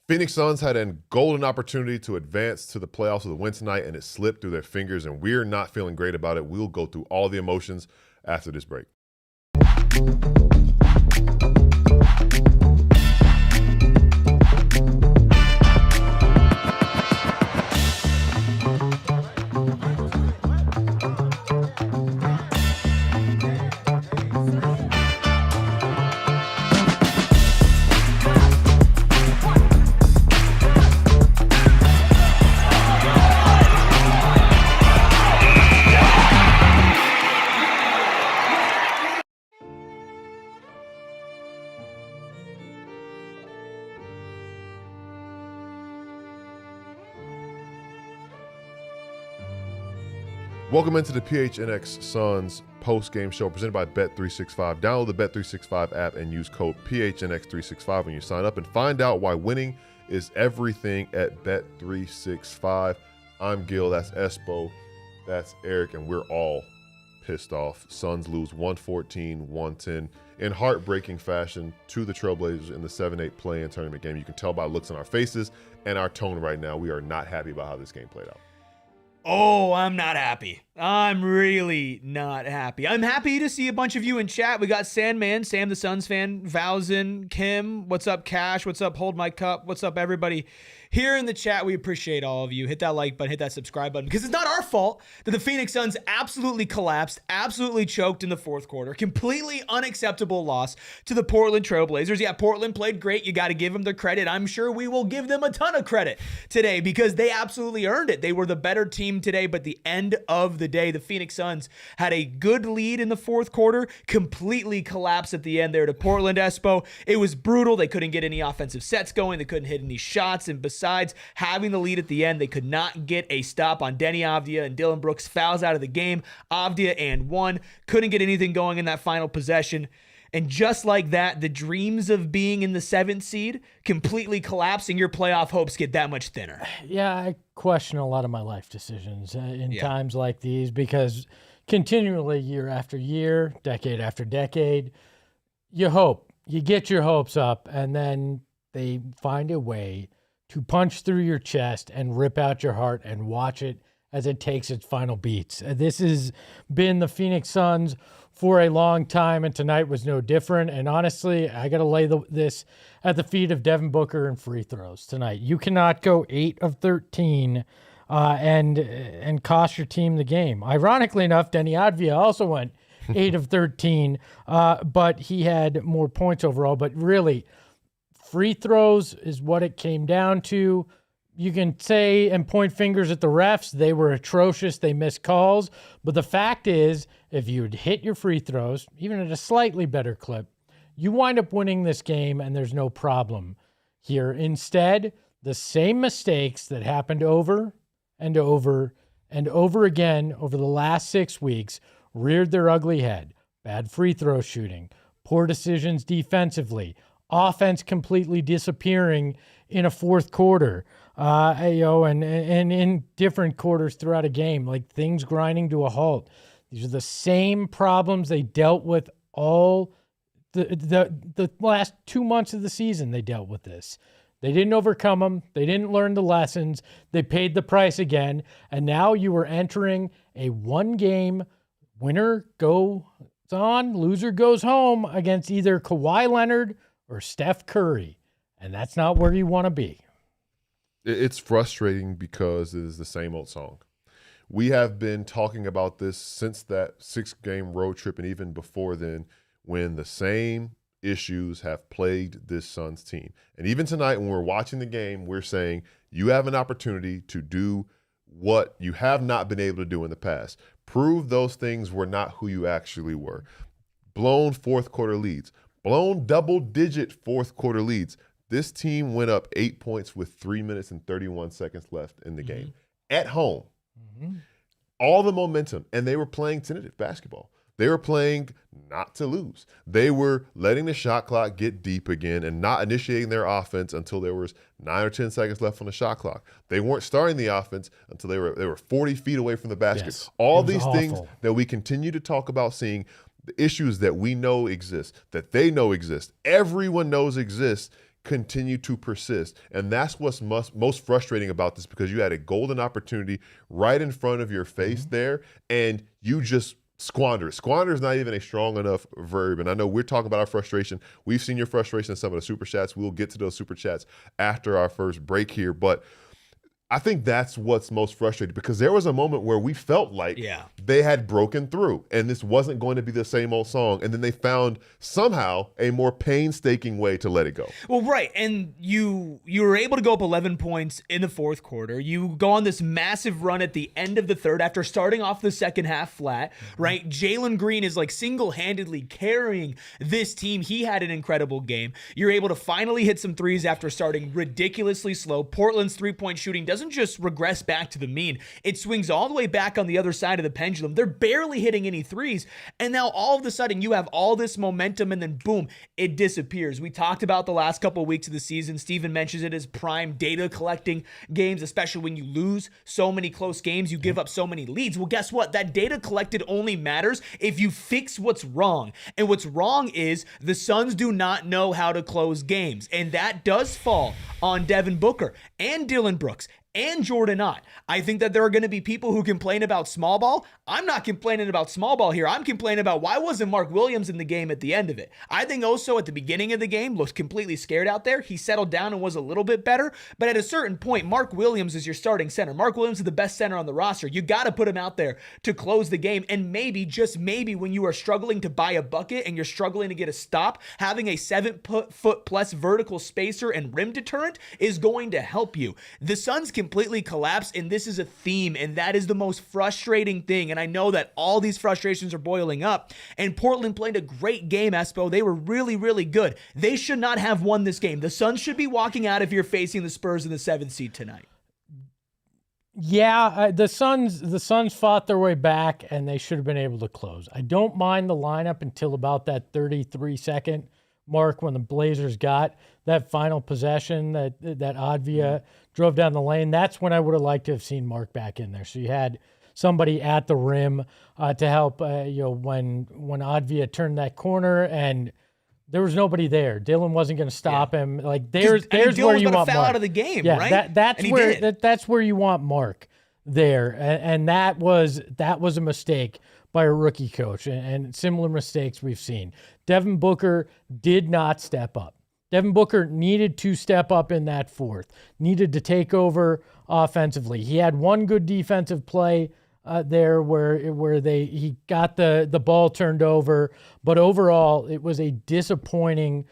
Phoenix Suns had a golden opportunity to advance to the playoffs with a win tonight, and it slipped through their fingers, and we're not feeling great about it. We'll go through all the emotions after this break. Welcome into the PHNX Suns post-game show presented by Bet365. Download the Bet365 app and use code PHNX365 when you sign up and find out why winning is everything at Bet365. I'm Gil, that's Espo, that's Eric, and we're all pissed off. Suns lose 114-110 in heartbreaking fashion to the Trailblazers in the 7-8 play-in tournament game. You can tell by looks on our faces and our tone right now. We are not happy about how this game played out. Oh, I'm not happy. I'm really not happy. I'm happy to see a bunch of you in chat. We got Sandman, Sam the Suns fan, Vowsen, Kim, what's up, Cash, what's up, Hold My Cup, what's up, everybody here in the chat. We appreciate all of you. Hit that like button, hit that subscribe button, because it's not our fault that the Phoenix Suns absolutely collapsed, absolutely choked in the fourth quarter. Completely unacceptable loss to the Portland Trailblazers. Yeah, Portland played great. You got to give them their credit. I'm sure we will give them a ton of credit today because they absolutely earned it. They were the better team today, but the end of the day, the Phoenix Suns had a good lead in the fourth quarter, completely collapsed at the end there to Portland. Espo, it was brutal. They couldn't get any offensive sets going. They couldn't hit any shots, and besides having the lead at the end, they could not get a stop on Deni Avdija and Dillon Brooks fouls out of the game. Avdija and one, couldn't get anything going in that final possession. And just like that, the dreams of being in the 7th seed completely collapsing. Your playoff hopes get that much thinner. Yeah, I question a lot of my life decisions in times like these because continually, year after year, decade after decade, you hope. You get your hopes up, and then they find a way to punch through your chest and rip out your heart and watch it as it takes its final beats. This has been the Phoenix Suns for a long time, and tonight was no different. And honestly, I got to lay this at the feet of Devin Booker and free throws tonight. You cannot go 8 of 13 and cost your team the game. Ironically enough, Deni Avdija also went 8 of 13, but he had more points overall. But really, free throws is what it came down to. You can say and point fingers at the refs. They were atrocious. They missed calls. But the fact is, if you'd hit your free throws, even at a slightly better clip, you wind up winning this game, and there's no problem here. Instead, the same mistakes that happened over and over and over again over the last 6 weeks reared their ugly head. Bad free throw shooting, poor decisions defensively, offense completely disappearing in a fourth quarter, and in different quarters throughout a game, like things grinding to a halt. These are the same problems they dealt with all the last 2 months of the season. They dealt with this. They didn't overcome them. They didn't learn the lessons. They paid the price again. And now you are entering a one-game winner goes on, loser goes home against either Kawhi Leonard or Steph Curry. And that's not where you want to be. It's frustrating because it is the same old song. We have been talking about this since that 6-game road trip and even before then, when the same issues have plagued this Suns team. And even tonight when we're watching the game, we're saying you have an opportunity to do what you have not been able to do in the past. Prove those things were not who you actually were. Blown fourth quarter leads. Blown double-digit fourth quarter leads. This team went up 8 points with 3 minutes and 31 seconds left in the game. At home. All the momentum. And they were playing tentative basketball. They were playing not to lose. They were letting the shot clock get deep again and not initiating their offense until there was 9 or 10 seconds left on the shot clock. They weren't starting the offense until they were 40 feet away from the basket. Yes, all these things that we continue to talk about, seeing the issues that we know exist, that they know exist, everyone knows exist, continue to persist. And that's what's most frustrating about this, because you had a golden opportunity right in front of your face there, and you just squander it. Squander is not even a strong enough verb. And I know we're talking about our frustration. We've seen your frustration in some of the Super Chats. We'll get to those Super Chats after our first break here. But I think that's what's most frustrating, because there was a moment where we felt like they had broken through and this wasn't going to be the same old song. And then they found somehow a more painstaking way to let it go. Well, right. And you were able to go up 11 points in the fourth quarter. You go on this massive run at the end of the third after starting off the second half flat, right? Jalen Green is like single-handedly carrying this team. He had an incredible game. You're able to finally hit some threes after starting ridiculously slow. Portland's three-point shooting doesn't just regress back to the mean. It swings all the way back on the other side of the pendulum. They're barely hitting any threes. And now all of a sudden you have all this momentum and then boom, it disappears. We talked about the last couple of weeks of the season. Steven mentions it as prime data collecting games, especially when you lose so many close games, you give up so many leads. Well, guess what? That data collected only matters if you fix what's wrong. And what's wrong is the Suns do not know how to close games. And that does fall on Devin Booker and Dillon Brooks and Jordan Ott. I think that there are going to be people who complain about small ball. I'm not complaining about small ball here. I'm complaining about why wasn't Mark Williams in the game at the end of it. I think Oso at the beginning of the game looked completely scared out there. He settled down and was a little bit better. But at a certain point, Mark Williams is your starting center. Mark Williams is the best center on the roster. You got to put him out there to close the game. And maybe, just maybe, when you are struggling to buy a bucket and you're struggling to get a stop, having a 7-foot plus vertical spacer and rim deterrent is going to help you. The Suns completely collapsed, and this is a theme, and that is the most frustrating thing. And I know that all these frustrations are boiling up, and Portland played a great game, Espo. They were really, really good. They should not have won this game. The Suns should be walking out if you're facing the Spurs in the 7th seed tonight. Yeah, the Suns fought their way back, and they should have been able to close. I don't mind the lineup until about that 33-second mark when the Blazers got that final possession that Avdija drove down the lane. That's when I would have liked to have seen Mark back in there. So you had somebody at the rim to help. When Avdija turned that corner and there was nobody there, Dillon wasn't going to stop him. Like there's where you want Mark out of the game, yeah, right? That's where you want Mark there, and that was a mistake by a rookie coach, and similar mistakes we've seen. Devin Booker did not step up. Devin Booker needed to step up in that fourth, needed to take over offensively. He had one good defensive play there where he got the ball turned over, but overall it was a disappointing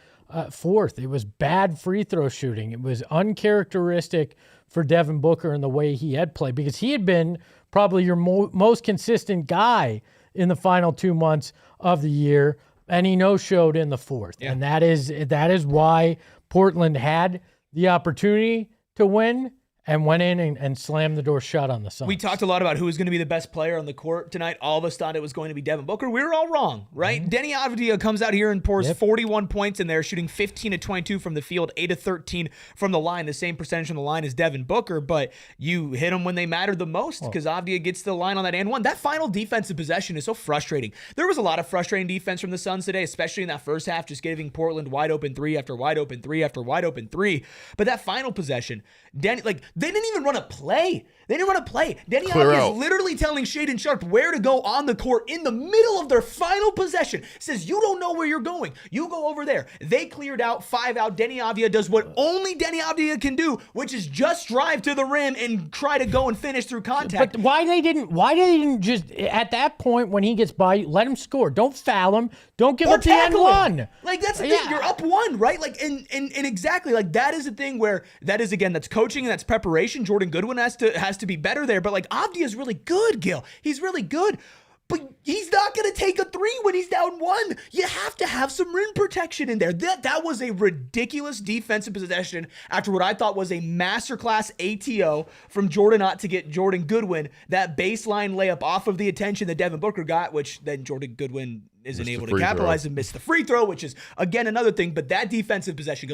fourth. It was bad free throw shooting. It was uncharacteristic for Devin Booker and the way he had played, because he had been probably your most consistent guy in the final 2 months of the year, and he no-showed in the fourth. Yeah. And that is why Portland had the opportunity to win and went in and slammed the door shut on the Suns. We talked a lot about who was going to be the best player on the court tonight. All of us thought it was going to be Devin Booker. We were all wrong, right? Mm-hmm. Deni Avdija comes out here and pours 41 points in there, shooting 15 of 22 from the field, 8 of 13 from the line, the same percentage from the line as Devin Booker, but you hit them when they mattered the most because Avdija gets to the line on that and one. That final defensive possession is so frustrating. There was a lot of frustrating defense from the Suns today, especially in that first half, just giving Portland wide open three after wide open three after wide open three. But that final possession, they didn't even run a play. They didn't run a play. Deni Avdija is literally telling Shaedon Sharpe where to go on the court in the middle of their final possession. Says, you don't know where you're going. You go over there. They cleared out, 5 out. Deni Avdija does what only Deni Avdija can do, which is just drive to the rim and try to go and finish through contact. But why they didn't just, at that point when he gets by, let him score. Don't foul him. Don't give up the end one. Like, that's the thing. You're up one, right? Like, and exactly, like, that is the thing where that is, again, that's coaching and that's preparation. Jordan Goodwin has to be better there, but like Avdija is really good, Gil. He's really good, but he's not going to take a three when he's down one. You have to have some rim protection in there. That was a ridiculous defensive possession after what I thought was a masterclass ATO from Jordan Ott to get Jordan Goodwin that baseline layup off of the attention that Devin Booker got, which then Jordan Goodwin isn't able to capitalize and missed the free throw, which is again another thing. But that defensive possession,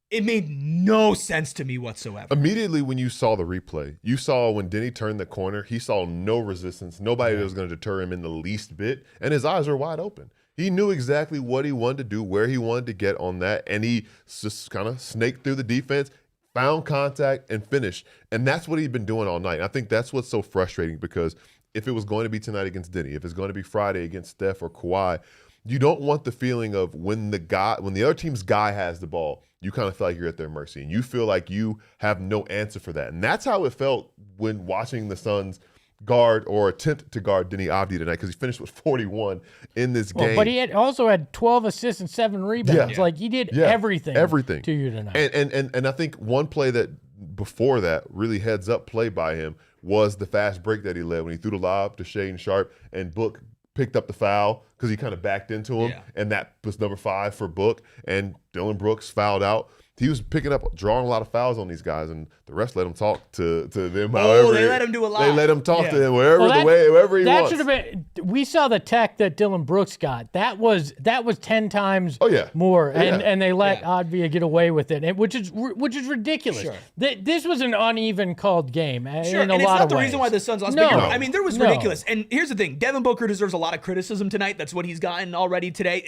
it made no sense to me whatsoever. Immediately when you saw the replay, you saw when Deni turned the corner, he saw no resistance, nobody that was going to deter him in the least bit, and his eyes were wide open. He knew exactly what he wanted to do, where he wanted to get on that, and he just kind of snaked through the defense, found contact, and finished. And that's what he'd been doing all night. And I think that's what's so frustrating, because if it was going to be tonight against Deni, if it's going to be Friday against Steph or Kawhi, you don't want the feeling of when the other team's guy has the ball, you kind of feel like you're at their mercy, and you feel like you have no answer for that. And that's how it felt when watching the Suns guard or attempt to guard Deni Avdija tonight, because he finished with 41 in this game. But he also had 12 assists and 7 rebounds. Like, he did everything to you tonight. And I think one play that before that really heads up play by him was the fast break that he led when he threw the lob to Shaedon Sharpe, and Book picked up the foul because he kind of backed into him, and that was number 5 for Book, and Dillon Brooks fouled out. He was drawing a lot of fouls on these guys, and the refs let him talk to them. They let him do a lot. They let him talk to him wherever he wants. That should have been. We saw the tech that Dillon Brooks got. That was 10 times more, and they let Avdija get away with it, which is ridiculous. Sure. This was an uneven called game in a lot of ways. It's not the reason why the Suns lost. I mean, there was ridiculous. And here's the thing: Devin Booker deserves a lot of criticism tonight. That's what he's gotten already today.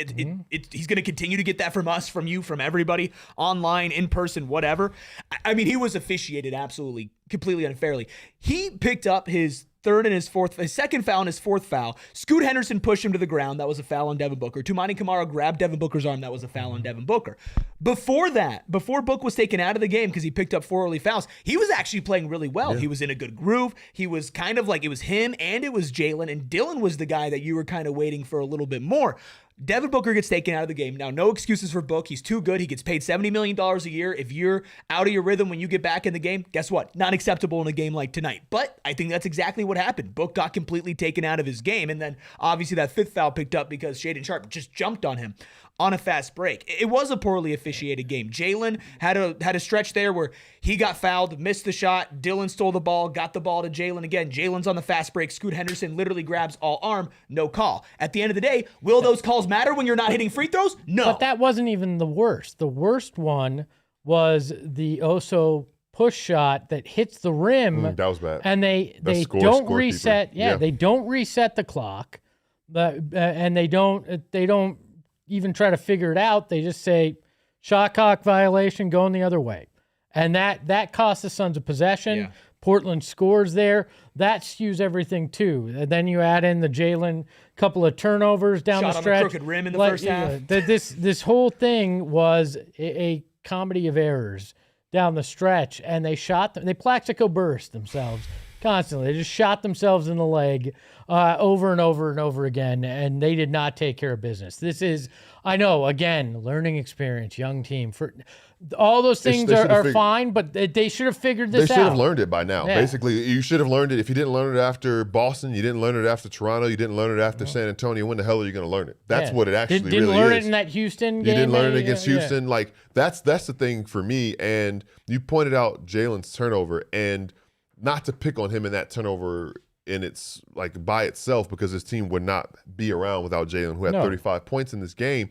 He's going to continue to get that from us, from you, from everybody online, in person, whatever. I mean, he was officiated absolutely, completely unfairly. He picked up his second foul and his fourth foul. Scoot Henderson pushed him to the ground. That was a foul on Devin Booker. Toumani Camara grabbed Devin Booker's arm. That was a foul on Devin Booker. Before that, before Book was taken out of the game because he picked up 4 early fouls, he was actually playing really well. He was in a good groove. He was kind of like, it was him and it was Jalen, and Dillon was the guy that you were kind of waiting for a little bit more. Devin Booker gets taken out of the game. Now, no excuses for Book. He's too good. He gets paid $70 million a year. If you're out of your rhythm when you get back in the game, guess what? Not acceptable in a game like tonight. But I think that's exactly what happened. Book got completely taken out of his game. And then obviously that 5th foul picked up because Shaedon Sharpe just jumped on him on a fast break. It was a poorly officiated game. Jalen had a stretch there where he got fouled, missed the shot. Dillon stole the ball, got the ball to Jalen again. Jalen's on the fast break. Scoot Henderson literally grabs all arm, no call. At the end of the day, will those calls matter when you're not hitting free throws? No. But that wasn't even the worst. The worst one was the Oso push shot that hits the rim. That was bad. And they don't reset. They don't reset the clock. And they don't even try to figure it out. They just say shot clock violation, going the other way. And that cost the Suns a possession. Yeah. Portland scores there. That skews everything too. And then you add in the Jalen couple of turnovers down the stretch. Shot on the crooked rim in the first half. This whole thing was a comedy of errors down the stretch, and they plaxico burst themselves constantly. They just shot themselves in the leg over and over and over again, and they did not take care of business. This is, I know, again, learning experience, young team. For all those things are fine, but they should have figured this out. They should have learned it by now. Yeah. Basically, you should have learned it. If you didn't learn it after Boston, you didn't learn it after Toronto, you didn't learn it after San Antonio, when the hell are you going to learn it? That's what it actually really is. Didn't learn it in that Houston game. You didn't learn it against Houston. Like, that's the thing for me. And you pointed out Jalen's turnover, and not to pick on him in that turnover in its like by itself, because his team would not be around without Jalen, who had 35 points in this game.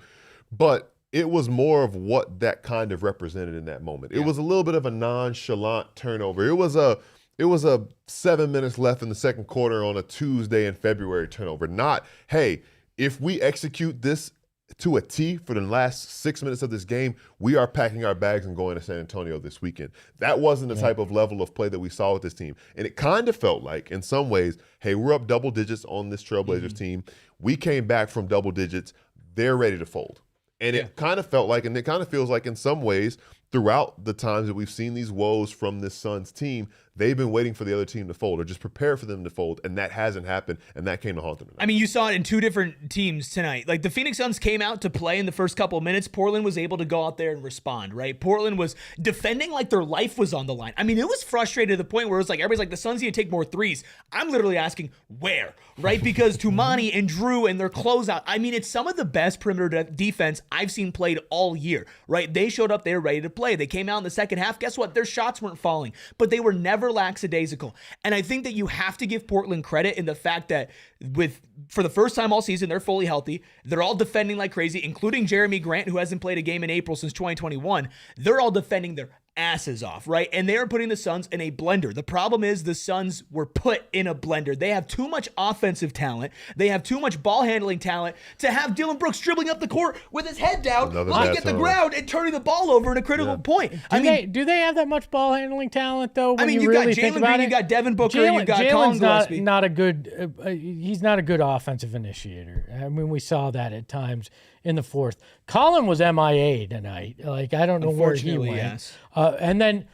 But it was more of what that kind of represented in that moment. It was a little bit of a nonchalant turnover. It was a 7 minutes left in the second quarter on a Tuesday in February turnover. Not, hey, if we execute this to a T for the last 6 minutes of this game, we are packing our bags and going to San Antonio this weekend. That wasn't the type of level of play that we saw with this team. And it kind of felt like, in some ways, hey, we're up double digits on this Trailblazers team. We came back from double digits. They're ready to fold. And it kind of felt like, and it kind of feels like in some ways, throughout the times that we've seen these woes from this Suns team, they've been waiting for the other team to fold or just prepare for them to fold, and that hasn't happened, and that came to haunt them tonight. I mean, you saw it in 2 different teams tonight. Like, the Phoenix Suns came out to play in the first couple of minutes. Portland was able to go out there and respond, right? Portland was defending like their life was on the line. I mean, it was frustrated to the point where it was like, everybody's like, the Suns need to take more threes. I'm literally asking, where? Right? Because Toumani and Drew and their closeout, I mean, it's some of the best perimeter defense I've seen played all year, right? They showed up, they were ready to play. They came out in the second half. Guess what? Their shots weren't falling, but they were never lackadaisical. And I think that you have to give Portland credit in the fact that for the first time all season, they're fully healthy. They're all defending like crazy, including Jeremy Grant, who hasn't played a game in April since 2021. They're all defending their asses off, right? And they are putting the Suns in a blender. The problem is the Suns were put in a blender. They have too much offensive talent. They have too much ball handling talent to have Dillon Brooks dribbling up the court with his head down, lying at the ground and turning the ball over in a critical point. Do they have that much ball handling talent though? I mean, you got Jalen Green, you got Devin Booker, you got Colin Gillespie. Not a good. He's not a good offensive initiator. I mean, we saw that at times in the fourth. Colin was MIA tonight. Like, I don't know where he went. Yes. And then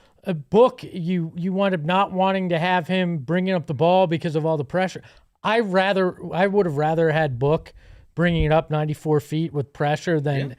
Book, you wound up not wanting to have him bringing up the ball because of all the pressure. I would have rather had Book bringing it up 94 feet with pressure than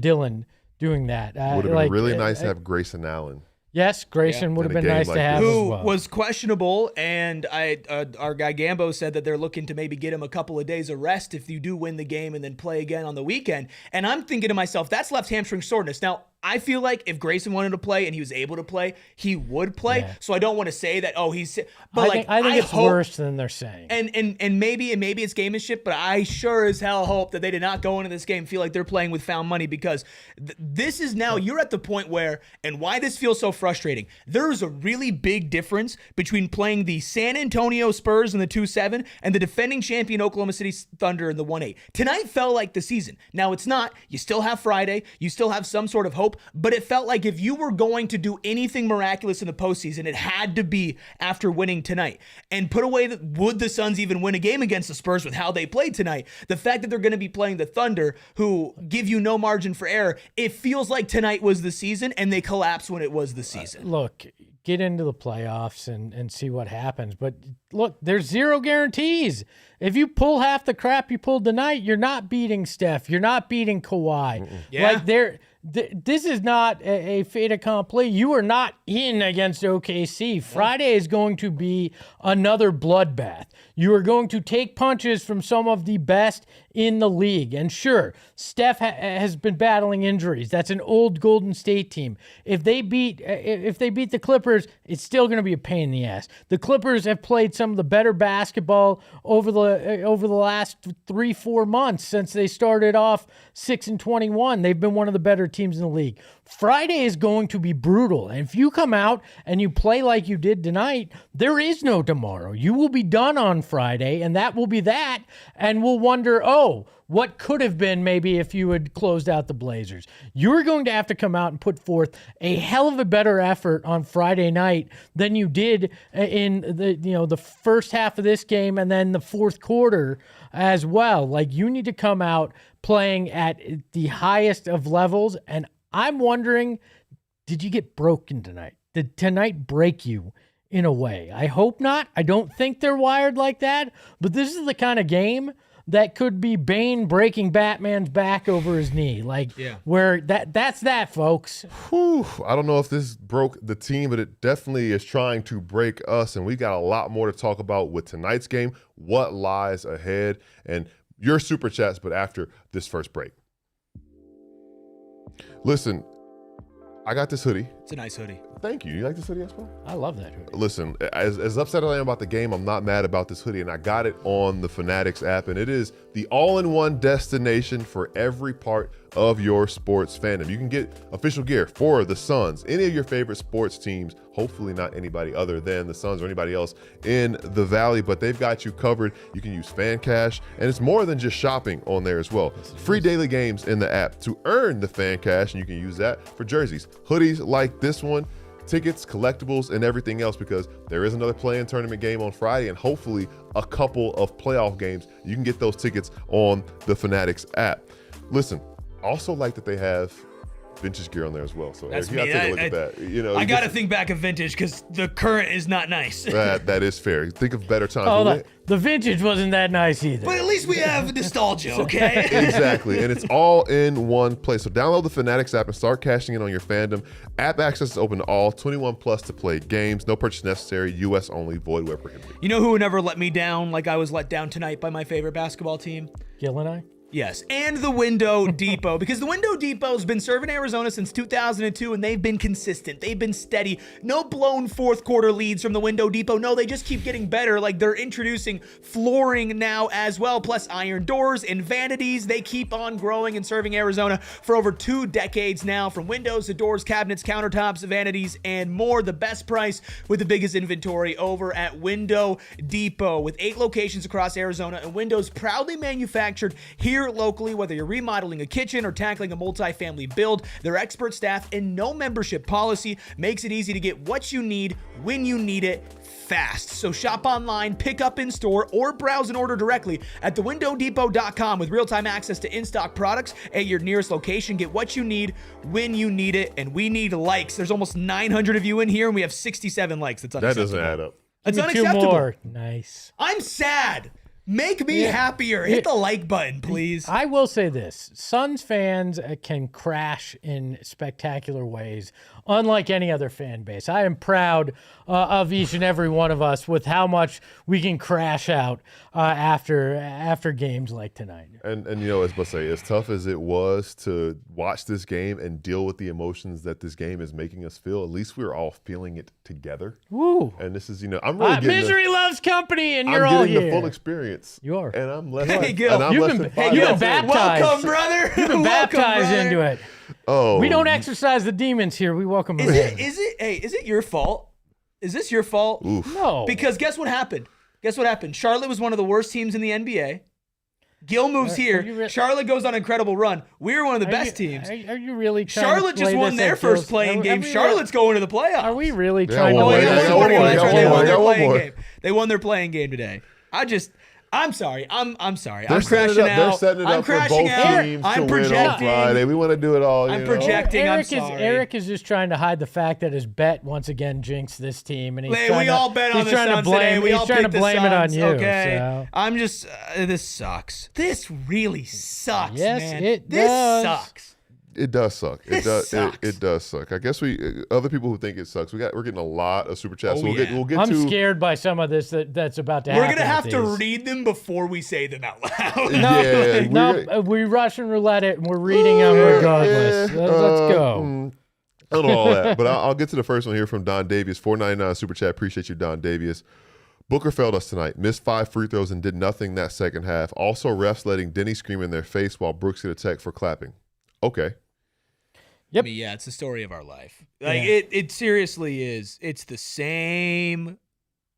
Dillon doing that. Would have been really nice to have Grayson Allen. Yes, Grayson would have been nice to have who as well. Was questionable, and our guy Gambo said that they're looking to maybe get him a couple of days of rest if you do win the game and then play again on the weekend. And I'm thinking to myself, that's left hamstring soreness. Now, I feel like if Grayson wanted to play and he was able to play, he would play. Yeah. So I don't want to say that, he's – but I think it's worse than they're saying. And maybe it's gamemanship, but I sure as hell hope that they did not go into this game feel like they're playing with found money, because this is now – you're at the point where – and why this feels so frustrating. There's a really big difference between playing the San Antonio Spurs in the 2-7 and the defending champion Oklahoma City Thunder in the 1-8. Tonight felt like the season. Now it's not. You still have Friday. You still have some sort of hope. But it felt like if you were going to do anything miraculous in the postseason, it had to be after winning tonight. And put away would the Suns even win a game against the Spurs with how they played tonight? The fact that they're going to be playing the Thunder, who give you no margin for error, it feels like tonight was the season, and they collapsed when it was the season. Look, get into the playoffs and see what happens. But look, there's zero guarantees. If you pull half the crap you pulled tonight, you're not beating Steph. You're not beating Kawhi. Yeah. Like this is not a fait accompli. You are not in against OKC. Friday is going to be another bloodbath. You are going to take punches from some of the best in the league. And sure, Steph has been battling injuries. That's an old Golden State team. If they beat the Clippers, it's still going to be a pain in the ass. The Clippers have played some of the better basketball over the last 3-4 months since they started off 6-21. They've been one of the better teams in the league. Friday is going to be brutal. And if you come out and you play like you did tonight, there is no tomorrow. You will be done on Friday, and that will be that. And we'll wonder, what could have been maybe if you had closed out the Blazers. You're going to have to come out and put forth a hell of a better effort on Friday night than you did in the first half of this game and then the fourth quarter as well. Like, you need to come out playing at the highest of levels. And I'm wondering, did you get broken tonight? Did tonight break you in a way? I hope not. I don't think they're wired like that, but this is the kind of game that could be Bane breaking Batman's back over his knee. Where that's that, folks. Whew. I don't know if this broke the team, but it definitely is trying to break us, and we got a lot more to talk about with tonight's game, what lies ahead, and your Super Chats, but after this first break. Listen, I got this hoodie. It's a nice hoodie. Thank you. You like this hoodie, Espo? I love that hoodie. Listen, as upset as I am about the game, I'm not mad about this hoodie, and I got it on the Fanatics app, and it is the all-in-one destination for every part of your sports fandom. You can get official gear for the Suns, any of your favorite sports teams, hopefully not anybody other than the Suns or anybody else in the Valley, but they've got you covered. You can use Fan Cash, and it's more than just shopping on there as well. Free daily games in the app to earn the Fan Cash, and you can use that for jerseys, hoodies like this one, tickets, collectibles, and everything else, because there is another play-in tournament game on Friday and hopefully a couple of playoff games. You can get those tickets on the Fanatics app. Listen, I also like that they have vintage gear on there as well. So that's you gotta take a look at that. I gotta think back of vintage because the current is not nice. that is fair. Think of better times. The vintage wasn't that nice either. But at least we have nostalgia, okay? Exactly, and it's all in one place. So download the Fanatics app and start cashing in on your fandom. App access is open to all, 21 plus to play games. No purchase necessary. U.S. only. Void where prohibited. You know who would never let me down like I was let down tonight by my favorite basketball team? Gill and I? Yes, and the Window Depot, because the Window Depot's been serving Arizona since 2002, and they've been consistent. They've been steady. No blown fourth quarter leads from the Window Depot. No, they just keep getting better. Like, they're introducing flooring now as well, plus iron doors and vanities. They keep on growing and serving Arizona for over 2 decades now, from windows to doors, cabinets, countertops, vanities, and more. The best price with the biggest inventory over at Window Depot, with 8 locations across Arizona, and windows proudly manufactured here locally. Whether you're remodeling a kitchen or tackling a multifamily build, their expert staff and no membership policy makes it easy to get what you need when you need it fast. So shop online, pick up in store, or browse and order directly at thewindownDepot.com with real-time access to in-stock products at your nearest location. Get what you need when you need it, and we need likes. There's almost 900 of you in here, and we have 67 likes. That's unacceptable. That doesn't add up. That's Give me 2 unacceptable. more. Nice. I'm sad. Make me happier. Hit the like button, please. I will say this. Suns fans can crash in spectacular ways, unlike any other fan base. I am proud of each and every one of us with how much we can crash out after games like tonight. And you know, as I say, as tough as it was to watch this game and deal with the emotions that this game is making us feel, at least we're all feeling it together. Woo. And this is, you know, I'm really getting misery loves company, and you're I'm all getting here. the full experience. You are. And I'm less Hey, Gil, and I'm you've less been- than hey, 5 you've minutes been in. baptized. Welcome, brother. You've been baptized into it. Oh, We don't exercise the demons here. We welcome them in. Is it your fault? Is this your fault? Oof. No. Because guess what happened? Charlotte was one of the worst teams in the NBA. Gil moves you here. re- Charlotte goes on an incredible run. We were one of the best teams. Are you really trying Charlotte to just play won this their at first Gil's- playing are game. we Charlotte's going to the playoffs. Are we really Yeah, trying to one Oh, more. win yeah, Yeah, this? got one more. that's Got right. one They more. won their Got one playing more. game. They won their playing game today. I'm sorry. I'm sorry. They're I'm setting crashing it up. They're out. setting it I'm up for crashing both out. teams I'm to win on projecting. Friday. We want to do it all. I'm you know. projecting. I'm Eric sorry. Eric is just trying to hide the fact that his bet once again jinxed this team, and he's Hey, trying we to, all bet on he's the trying to Suns blame. today. We He's all trying to picked the blame it on Suns, you. Okay, So. I'm just. This sucks. This really sucks, Yes, man. it this does. sucks. It does suck. This It does. sucks. It does suck. I guess other people who think it sucks. We're getting a lot of super chats. Oh, So we'll yeah. get I'm to. scared by some of this that's about to We're happen. gonna have with to these. read them before we say them out loud. Yeah, No, we Russian roulette it, and we're reading them regardless. Yeah, Let's go. I don't know all that, but I'll get to the first one here from Don Davies, $4.99 super chat. Appreciate you, Don Davies. Booker failed us tonight. Missed 5 free throws and did nothing that second half. Also, refs letting Deni scream in their face while Brooks get a tech for clapping. Okay. Yep. I mean, yeah, it's the story of our life. Like Yeah. it seriously is. It's the same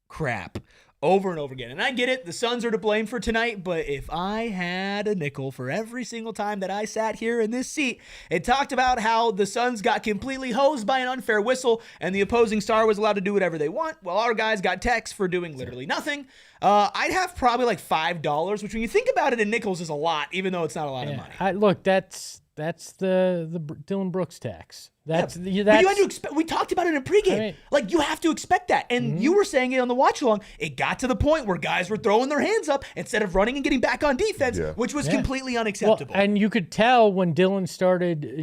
crap over and over again. And I get it, the Suns are to blame for tonight, but if I had a nickel for every single time that I sat here in this seat and talked about how the Suns got completely hosed by an unfair whistle and the opposing star was allowed to do whatever they want, while our guys got texts for doing literally nothing, I'd have probably like $5, which when you think about it in nickels is a lot, even though it's not a lot of money. Look, that's the Dillon Brooks tax. That's But you had to expect. We talked about it in pregame. I mean- like you have to expect that, and you were saying it on the watch along. It got to the point where guys were throwing their hands up instead of running and getting back on defense, Yeah. which was Yeah. completely well, unacceptable. and you could tell when Dillon started,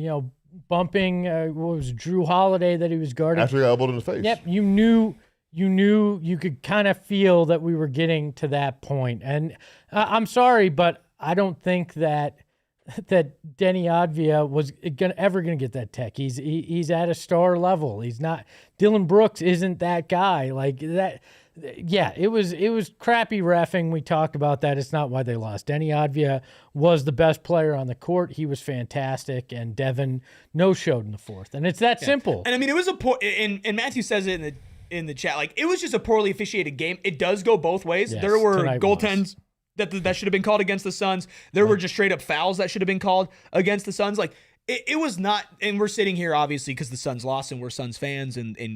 bumping. What was it, Drew Holiday that he was guarding? After he got elbowed in the face. Yep, you knew you could kind of feel that we were getting to that point. And I'm sorry, but I don't think that Deni Avdija was ever gonna get that tech. He's at a star level. He's not. Dillon Brooks isn't that guy. Like that. Yeah, it was crappy reffing. We talked about that. It's not why they lost. Deni Avdija was the best player on the court. He was fantastic, and Devin no-showed in the fourth. And it's that simple. And I mean, it was a poor. And Matthew says it in the chat. Like it was just a poorly officiated game. It does go both ways. Yes, There were tonight goaltends that should have been called against the Suns. There were just straight up fouls that should have been called against the Suns. Like it was not. And we're sitting here obviously because the Suns lost and we're Suns fans and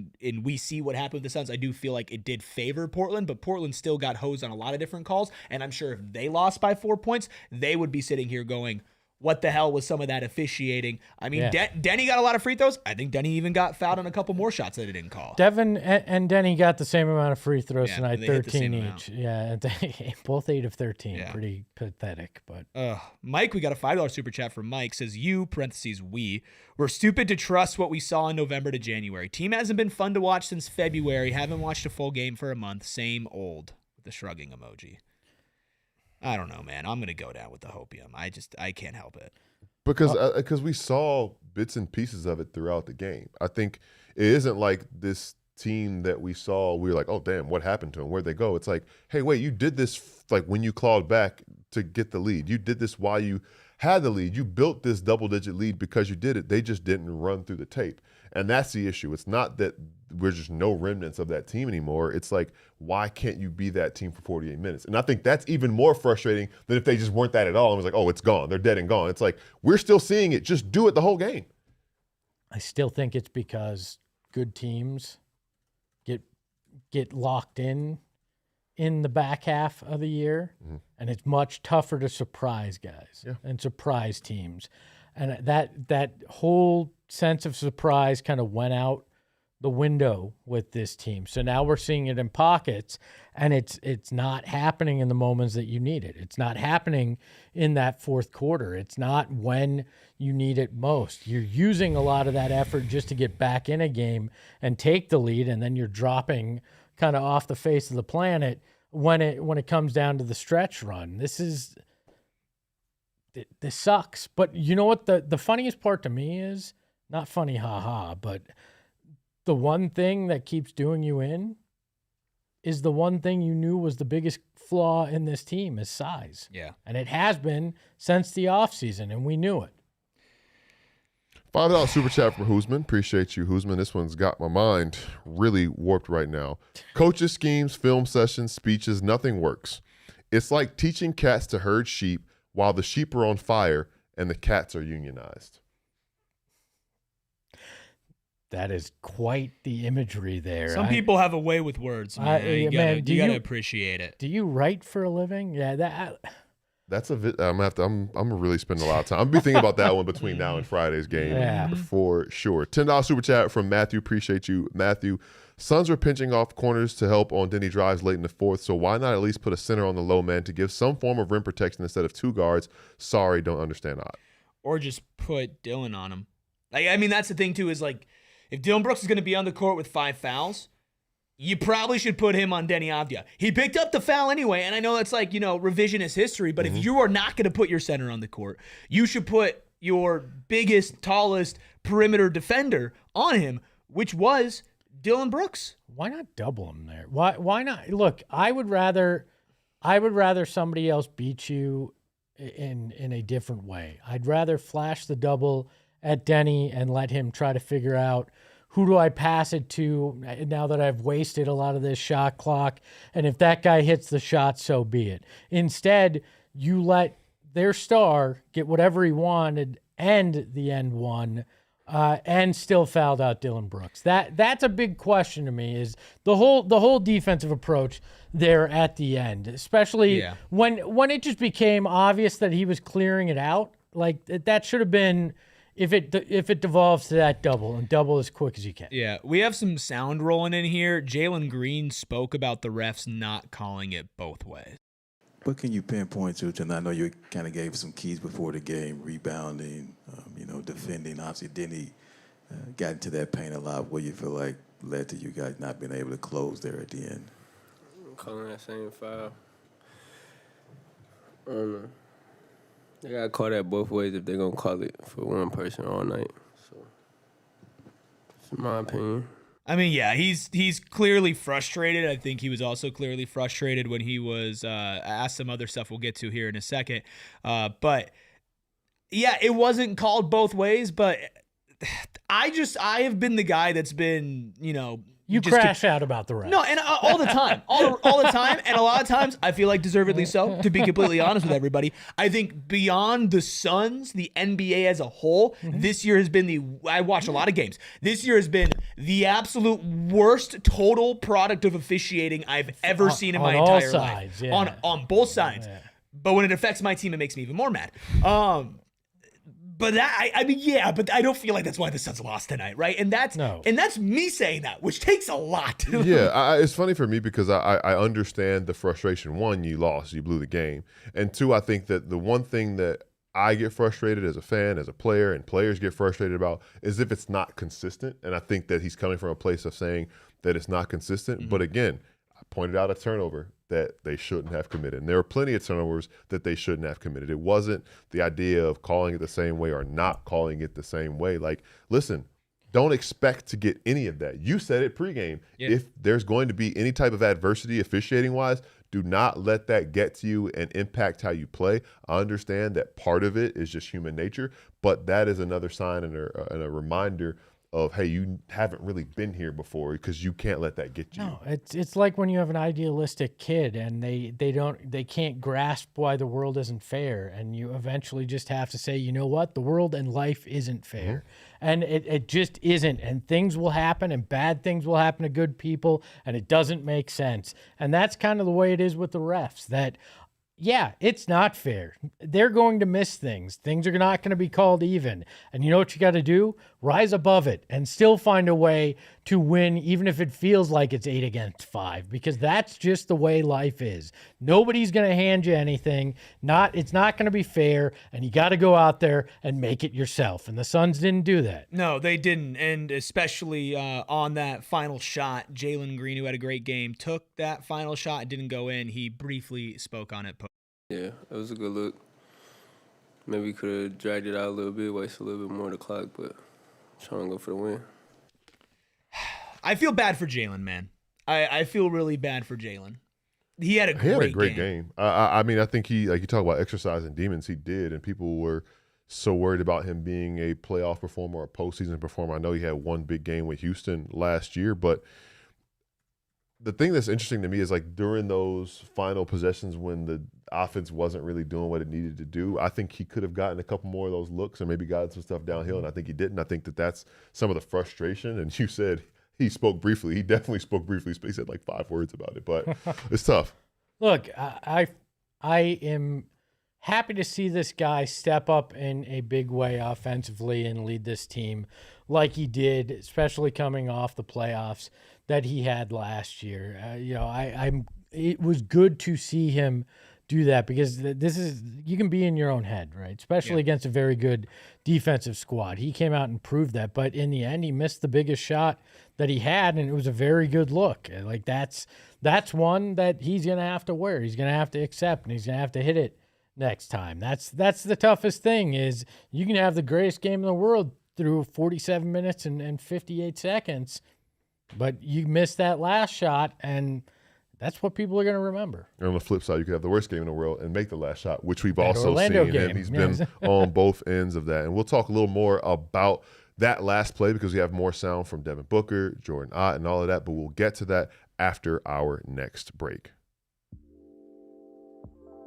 we see what happened with the Suns. I do feel like it did favor Portland, but Portland still got hosed on a lot of different calls. And I'm sure if they lost by 4 points, they would be sitting here going, what the hell was some of that officiating? I mean, Yeah. Deni got a lot of free throws. I think Deni even got fouled on a couple more shots that he didn't call. Devin and Deni got the same amount of free throws Yeah, tonight, they hit the 13 same each. amount. Yeah, and both 8 of 13. Yeah. Pretty pathetic, but Mike, we got a $5 super chat from Mike. Says, you, we, were stupid to trust what we saw in November to January. Team hasn't been fun to watch since February. Haven't watched a full game for a month. Same old, with the shrugging emoji. I don't know, man. I'm going to go down with the hopium. I can't help it. Because we saw bits and pieces of it throughout the game. I think it isn't like this team that we saw, we were like, oh, damn, what happened to them? Where'd they go? It's like, hey, wait, you did this like when you clawed back to get the lead. You did this while you had the lead. You built this double-digit lead because you did it. They just didn't run through the tape. And that's the issue. It's not that we're just no remnants of that team anymore. It's like, why can't you be that team for 48 minutes? And I think that's even more frustrating than if they just weren't that at all and was like, oh, it's gone. They're dead and gone. It's like, we're still seeing it. Just do it the whole game. I still think it's because good teams get locked in the back half of the year, and it's much tougher to surprise guys and surprise teams. And that whole sense of surprise kind of went out the window with this team. So now we're seeing it in pockets, and it's not happening in the moments that you need it. It's not happening in that fourth quarter. It's not when you need it most. You're using a lot of that effort just to get back in a game and take the lead, and then you're dropping kind of off the face of the planet when it comes down to the stretch run. This sucks. But you know what the funniest part to me is? Not funny, haha, but the one thing that keeps doing you in is the one thing you knew was the biggest flaw in this team is size. Yeah. And it has been since the offseason, and we knew it. $5 super chat for Huzman. Appreciate you, Huzman. This one's got my mind really warped right now. Coaches, schemes, film sessions, speeches, nothing works. It's like teaching cats to herd sheep while the sheep are on fire and the cats are unionized. That is quite the imagery there. Some people have a way with words, man. You gotta appreciate it. Do you write for a living? Yeah, That's I'm gonna really spend a lot of time. I'm gonna be thinking about that one between now and Friday's game for sure. $10 super chat from Matthew. Appreciate you, Matthew. Suns are pinching off corners to help on Deni drives late in the fourth, so why not at least put a center on the low man to give some form of rim protection instead of two guards? Sorry, don't understand odd. Or just put Dillon on him. I mean, that's the thing too. Is like, if Dillon Brooks is going to be on the court with 5 fouls, you probably should put him on Deni Avdija. He picked up the foul anyway, and I know that's like, revisionist history, but if you are not going to put your center on the court, you should put your biggest, tallest perimeter defender on him, which was Dillon Brooks. Why not double him there? Why not? Look, I would rather somebody else beat you in a different way. I'd rather flash the double at Deni and let him try to figure out who do I pass it to now that I've wasted a lot of this shot clock. And if that guy hits the shot, so be it. Instead, you let their star get whatever he wanted and the end one, and still fouled out Dillon Brooks. That's a big question to me, is the whole defensive approach there at the end, especially when it just became obvious that he was clearing it out. Like, that should have been, if it devolves to that double, and double as quick as you can. Yeah, we have some sound rolling in here. Jalen Green spoke about the refs not calling it both ways. What can you pinpoint to? And I know you kind of gave some keys before the game, rebounding, defending. Obviously, Deni got into that paint a lot. What you feel like led to you guys not being able to close there at the end? Calling that same foul. They got to call that both ways if they're going to call it for one person all night. So, that's my opinion. I mean, yeah, he's clearly frustrated. I think he was also clearly frustrated when he was asked some other stuff we'll get to here in a second. But, yeah, it wasn't called both ways, but I have been the guy that's been, You crash out about the refs. No, and all the time. All the time. And a lot of times, I feel like deservedly so, to be completely honest with everybody. I think beyond the Suns, the NBA as a whole, this year has been I watched a lot of games. This year has been the absolute worst total product of officiating I've ever seen in my entire life. Yeah. On both sides. Yeah. But when it affects my team, it makes me even more mad. But but I don't feel like that's why the Suns lost tonight, right? And that's me saying that, which takes a lot. It's funny for me because I understand the frustration. One, you lost, you blew the game, and two, I think that the one thing that I get frustrated as a fan, as a player, and players get frustrated about is if it's not consistent. And I think that he's coming from a place of saying that it's not consistent. But again, I pointed out a turnover that they shouldn't have committed. And there were plenty of turnovers that they shouldn't have committed. It wasn't the idea of calling it the same way or not calling it the same way. Like, listen, don't expect to get any of that. You said it pregame. Yeah. If there's going to be any type of adversity officiating-wise, do not let that get to you and impact how you play. I understand that part of it is just human nature, but that is another sign and a reminder of, hey, you haven't really been here before, because you can't let that get you. No, it's like when you have an idealistic kid and they can't grasp why the world isn't fair, and you eventually just have to say, you know what, the world and life isn't fair. Mm-hmm. And it just isn't, and things will happen, and bad things will happen to good people, and it doesn't make sense. And that's kind of the way it is with the refs, that yeah, it's not fair. They're going to miss things. Things are not going to be called even. And you know what you got to do? Rise above it and still find a way to win, even if it feels like it's 8 against 5, because that's just the way life is. Nobody's going to hand you anything. It's not going to be fair, and you got to go out there and make it yourself. And the Suns didn't do that. No, they didn't. And especially on that final shot, Jalen Green, who had a great game, took that final shot and didn't go in. He briefly spoke on it. Yeah, it was a good look. Maybe could have dragged it out a little bit, wasted a little bit more of the clock, but trying to go for the win. I feel bad for Jalen, man. I feel really bad for Jalen. He had a great game. I mean, I think he, like you talk about exercising demons, he did, and people were so worried about him being a playoff performer or a postseason performer. I know he had one big game with Houston last year, but the thing that's interesting to me is, like, during those final possessions when the offense wasn't really doing what it needed to do, I think he could have gotten a couple more of those looks and maybe gotten some stuff downhill, and I think he didn't. I think that's some of the frustration. And you said he spoke briefly. He definitely spoke briefly. He said like 5 words about it, but it's tough. Look, I am happy to see this guy step up in a big way offensively and lead this team like he did, especially coming off the playoffs that he had last year. It was good to see him do that, because you can be in your own head, right? Especially against a very good defensive squad. He came out and proved that, but in the end, he missed the biggest shot that he had, and it was a very good look. Like, that's one that he's going to have to wear. He's going to have to accept, and he's going to have to hit it next time. That's the toughest thing, is you can have the greatest game in the world through 47 minutes and 58 seconds, but you missed that last shot, and that's what people are going to remember. And on the flip side, you could have the worst game in the world and make the last shot, which we've also Orlando seen, game. And he's been on both ends of that. And we'll talk a little more about that last play, because we have more sound from Devin Booker, Jordan Ott, and all of that, but we'll get to that after our next break.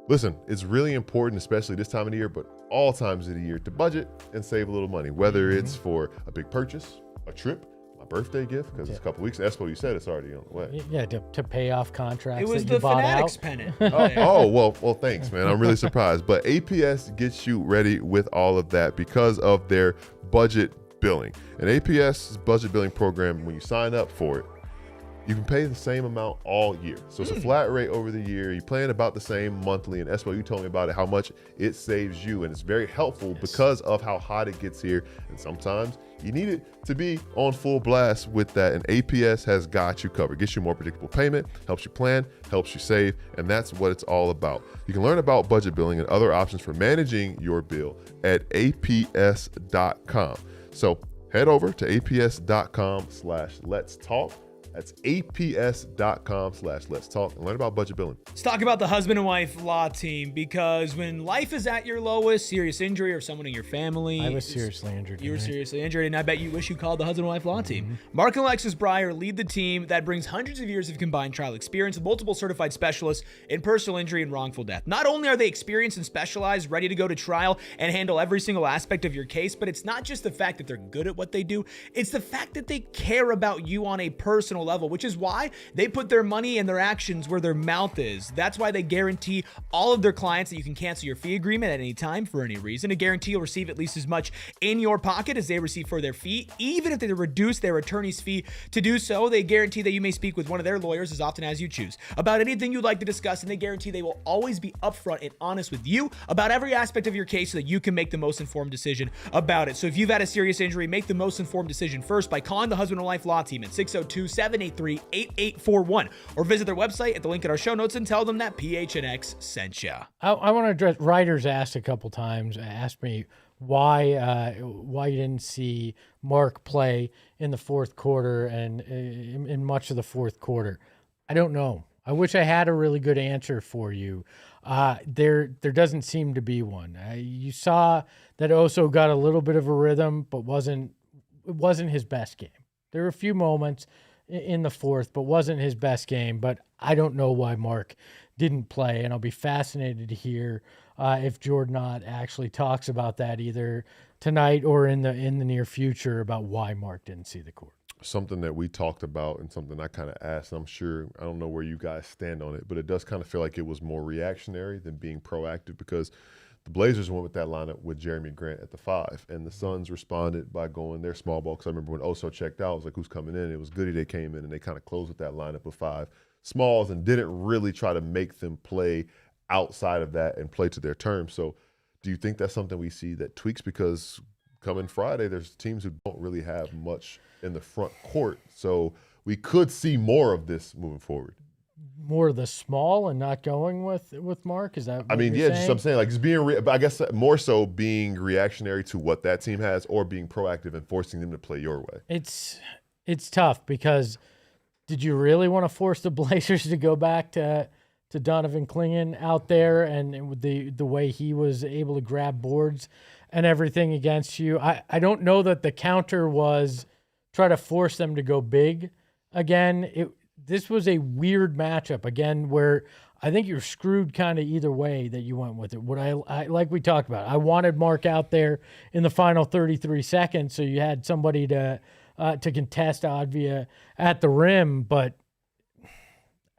Listen, it's really important, especially this time of the year, but all times of the year, to budget and save a little money, whether it's for a big purchase, a trip, my birthday gift, because it's a couple weeks. That's what you said. It's already on the way. Yeah, to pay off contracts. It was that the you bought Fanatics out. pennant. Well, thanks, man. I'm really surprised. But APS gets you ready with all of that because of their budget billing. And APS's budget billing program, when you sign up for it, you can pay the same amount all year. So it's a flat rate over the year. You're paying about the same monthly. And Espo, you told me about it, how much it saves you. And it's very helpful because of how hot it gets here. And sometimes you need it to be on full blast with that. And APS has got you covered. Gets you more predictable payment, helps you plan, helps you save. And that's what it's all about. You can learn about budget billing and other options for managing your bill at aps.com. So head over to aps.com/let's talk. That's aps.com/let's talk and learn about budget billing. Let's talk about the husband and wife law team, because when life is at your lowest, serious injury or someone in your family. I was seriously injured. You were seriously injured, and I bet you wish you called the husband and wife law team. Mark and Alexis Breyer lead the team that brings hundreds of years of combined trial experience with multiple certified specialists in personal injury and wrongful death. Not only are they experienced and specialized, ready to go to trial and handle every single aspect of your case, but it's not just the fact that they're good at what they do, it's the fact that they care about you on a personal level, which is why they put their money and their actions where their mouth is. That's why they guarantee all of their clients that you can cancel your fee agreement at any time for any reason. A guarantee you'll receive at least as much in your pocket as they receive for their fee. Even if they reduce their attorney's fee to do so, they guarantee that you may speak with one of their lawyers as often as you choose about anything you'd like to discuss, and they guarantee they will always be upfront and honest with you about every aspect of your case so that you can make the most informed decision about it. So if you've had a serious injury, make the most informed decision first by calling the husband and wife law team at 602-7 783-8841. Or visit their website at the link in our show notes and tell them that PHNX sent you. I want to address, writers asked a couple times, asked me why you didn't see Mark play in the fourth quarter and in much of the fourth quarter. I don't know. I wish I had a really good answer for you. There doesn't seem to be one. You saw that Oso got a little bit of a rhythm, but it wasn't his best game. There were a few moments in the fourth, but wasn't his best game. But I don't know why Mark didn't play, and I'll be fascinated to hear if Jordan Ott actually talks about that either tonight or in the near future about why Mark didn't see the court. Something that we talked about and something I kind of asked, I'm sure, I don't know where you guys stand on it, but it does kind of feel like it was more reactionary than being proactive, because the Blazers went with that lineup with Jeremy Grant at the 5, and the Suns responded by going their small ball, because I remember when Oso checked out, I was like, who's coming in? It was Goody. They came in, and they kind of closed with that lineup of 5 smalls and didn't really try to make them play outside of that and play to their terms. So do you think that's something we see that tweaks? Because coming Friday, there's teams who don't really have much in the front court. So we could see more of this moving forward. More of the small and not going with Mark? Is that what I mean, you're yeah, saying? just I'm saying, like, just being, I guess more so being reactionary to what that team has, or being proactive and forcing them to play your way. It's tough, because did you really want to force the Blazers to go back to Donovan Clingan out there and with the way he was able to grab boards and everything against you? I don't know that the counter was try to force them to go big again. This was a weird matchup again, where I think you're screwed kind of either way that you went with it. What I like we talked about, I wanted Mark out there in the final 33 seconds, so you had somebody to contest Avdija at the rim, but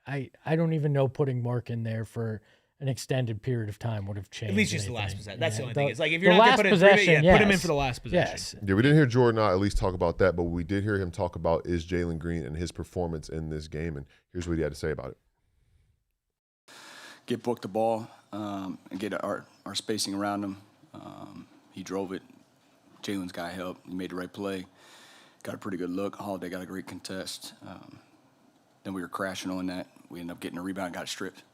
I don't even know putting Mark in there for an extended period of time would have changed. At least just anything. the last possession. That's the only the- thing. It's like, if you're the not going last to put him possession, put him in yes. for the last possession. Yes. Yeah, we didn't hear Jordan Ott at least talk about that, but we did hear him talk about is Jalen Green and his performance in this game, and here's what he had to say about it. Get Book the ball and get our spacing around him. He drove it. Jalen's got help. He made the right play. Got a pretty good look. Holiday got a great contest. Then we were crashing on that. We ended up getting a rebound, got stripped.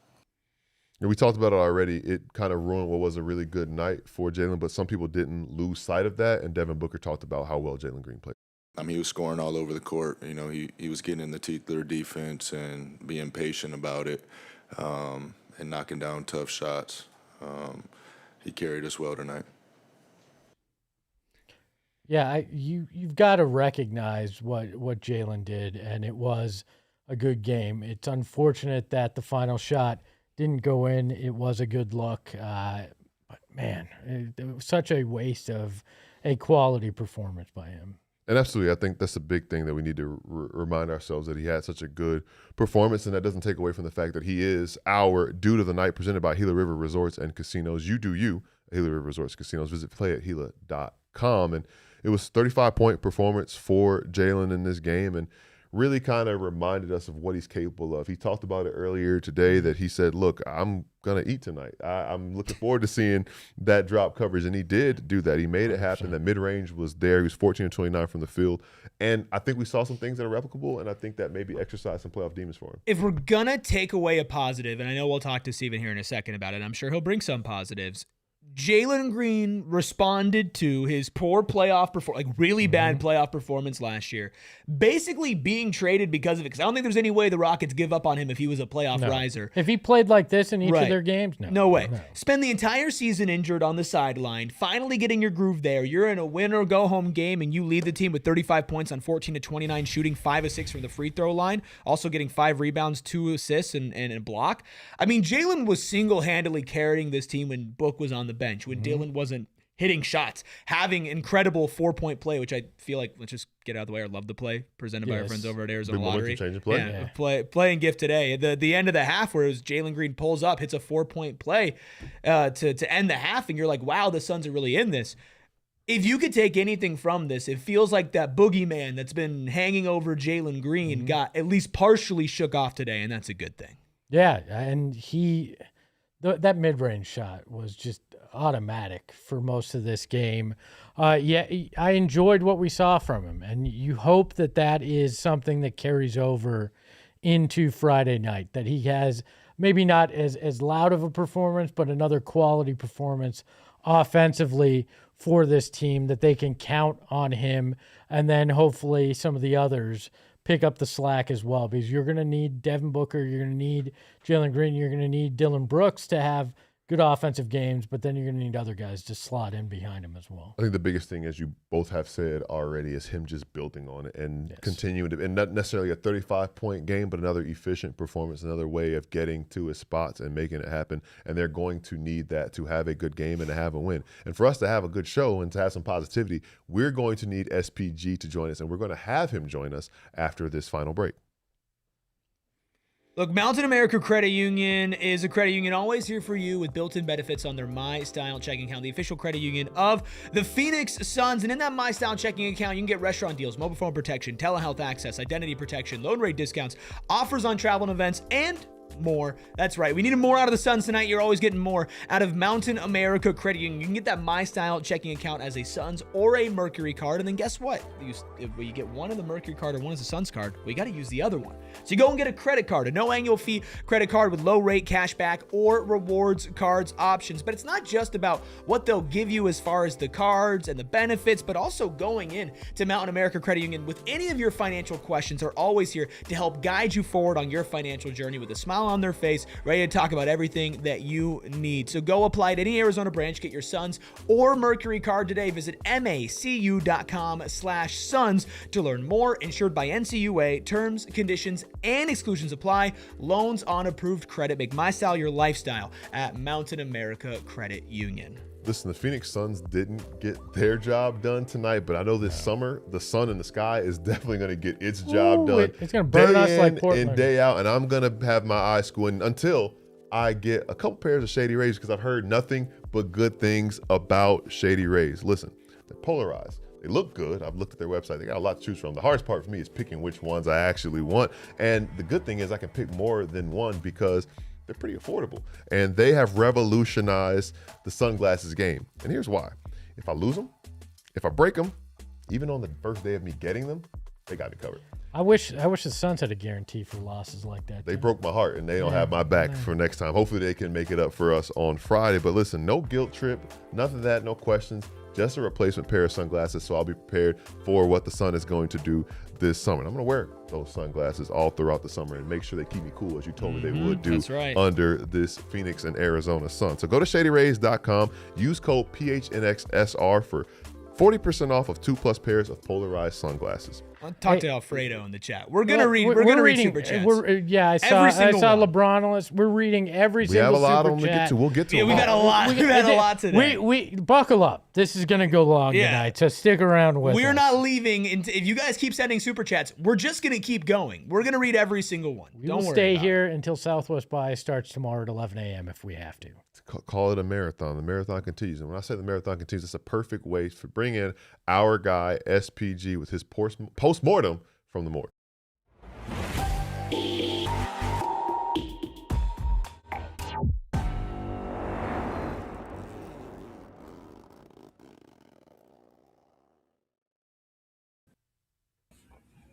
And we talked about it already. It kind of ruined what was a really good night for Jalen, but some people didn't lose sight of that, and Devin Booker talked about how well Jalen Green played. I mean, he was scoring all over the court. You know, he was getting in the teeth of their defense and being patient about it, and knocking down tough shots. He carried us well tonight. Yeah, you've got to recognize what Jalen did, and it was a good game. It's unfortunate that the final shot didn't go in. It was a good look, but man, it was such a waste of a quality performance by him. And absolutely, I think that's a big thing that we need to remind ourselves, that he had such a good performance, and that doesn't take away from the fact that he is our dude of the night, presented by Gila River Resorts and Casinos. You do you, Gila River Resorts and Casinos. Visit play@gila.com. And it was 35-point performance for Jalen in this game, and really kind of reminded us of what he's capable of. He talked about it earlier today, that he said, look, I'm going to eat tonight. I'm looking forward to seeing that drop coverage, and he did do that. He made it happen. That mid-range was there. He was 14-29 from the field, and I think we saw some things that are replicable, and I think that maybe exercised some playoff demons for him. If we're going to take away a positive, and I know we'll talk to Steven here in a second about it, I'm sure he'll bring some positives. Jalen Green responded to his poor playoff performance, like really bad playoff performance last year, basically being traded because of it. Because I don't think there's any way the Rockets give up on him if he was a playoff riser. If he played like this in each Right. of their games, No way. Spend the entire season injured on the sideline, finally getting your groove there. You're in a win or go home game, and you lead the team with 35 points on 14-29 shooting, 5 of 6 from the free throw line, also getting 5 rebounds, 2 assists, and a block. I mean, Jalen was single-handedly carrying this team when Book was on the bench, when Dillon wasn't hitting shots, having incredible 4-point play, which I feel like, let's just get out of the way. I love the play presented by our friends over at Arizona Big momentum Lottery. changing play. Yeah. Play and gift today. The end of the half, where it was Jalen Green pulls up, hits a 4-point play to end the half, and you're like, wow, the Suns are really in this. If you could take anything from this, it feels like that boogeyman that's been hanging over Jalen Green got at least partially shook off today, and that's a good thing. Yeah, and that mid-range shot was just automatic for most of this game. Yeah, I enjoyed what we saw from him, and you hope that that is something that carries over into Friday night, that he has maybe not as loud of a performance, but another quality performance offensively for this team, that they can count on him, and then hopefully some of the others pick up the slack as well, because you're going to need Devin Booker, you're going to need Jalen Green, you're going to need Dillon Brooks to have good offensive games, but then you're going to need other guys to slot in behind him as well. I think the biggest thing, as you both have said already, is him just building on it and continuing to, and not necessarily a 35-point game, but another efficient performance, another way of getting to his spots and making it happen. And they're going to need that to have a good game and to have a win. And for us to have a good show and to have some positivity, we're going to need SPG to join us, and we're going to have him join us after this final break. Look, Mountain America Credit Union is a credit union always here for you with built-in benefits on their My Style checking account, the official credit union of the Phoenix Suns. And in that My Style checking account, you can get restaurant deals, mobile phone protection, telehealth access, identity protection, loan rate discounts, offers on travel and events, and more. That's right. We needed more out of the Suns tonight. You're always getting more out of Mountain America Credit Union. You can get that My Style checking account as a Suns or a Mercury card. And then guess what? If you get one of the Mercury card or one as a Suns card, well, you got to use the other one. So you go and get a credit card, a no annual fee credit card with low rate cash back or rewards cards options. But it's not just about what they'll give you as far as the cards and the benefits, but also going in to Mountain America Credit Union with any of your financial questions are always here to help guide you forward on your financial journey with a smile on their face, ready to talk about everything that you need. So go apply at any Arizona branch, get your Suns or Mercury card today. Visit macu.com/Suns to learn more. Insured by NCUA. Terms, conditions, and exclusions apply. Loans on approved credit. Make My Style your lifestyle at Mountain America Credit Union. Listen, the Phoenix Suns didn't get their job done tonight, but I know this summer, the sun in the sky is definitely going to get its job done. It's going to burn us like day in Portland. and day out, and I'm going to have my eyes squinting until I get a couple pairs of Shady Rays, because I've heard nothing but good things about Shady Rays. Listen, they're polarized. They look good. I've looked at their website. They got a lot to choose from. The hardest part for me is picking which ones I actually want, and the good thing is I can pick more than one because they're pretty affordable, and they have revolutionized the sunglasses game. And here's why. If I lose them, if I break them, even on the first day of me getting them, they got me covered. I wish the Suns had a guarantee for losses like that. They broke my heart, and they don't have my back for next time. Hopefully they can make it up for us on Friday. But listen, no guilt trip, nothing of that, no questions, just a replacement pair of sunglasses, so I'll be prepared for what the sun is going to do this summer. And I'm going to wear those sunglasses all throughout the summer and make sure they keep me cool, as you told me they would do under this Phoenix and Arizona sun. So go to ShadyRays.com, use code PHNXSR for 40% off of 2+ pairs of polarized sunglasses. I'll talk to Alfredo in the chat. We're gonna read. We're gonna read Superchats. I saw LeBron on this. We're reading every single. We have a lot Super on to chat. get to. We'll get to. Yeah, we got a lot. We've had a lot today. We buckle up. This is gonna go long tonight. So stick around with us. We're not leaving. If you guys keep sending super chats, we're just gonna keep going. We're gonna read every single one. Don't worry. Stay here until Southwest by starts tomorrow at 11 a.m. if we have to. Call it a marathon. The marathon continues. And when I say the marathon continues, it's a perfect way to bring in our guy, SPG, with his post-mortem from the morgue.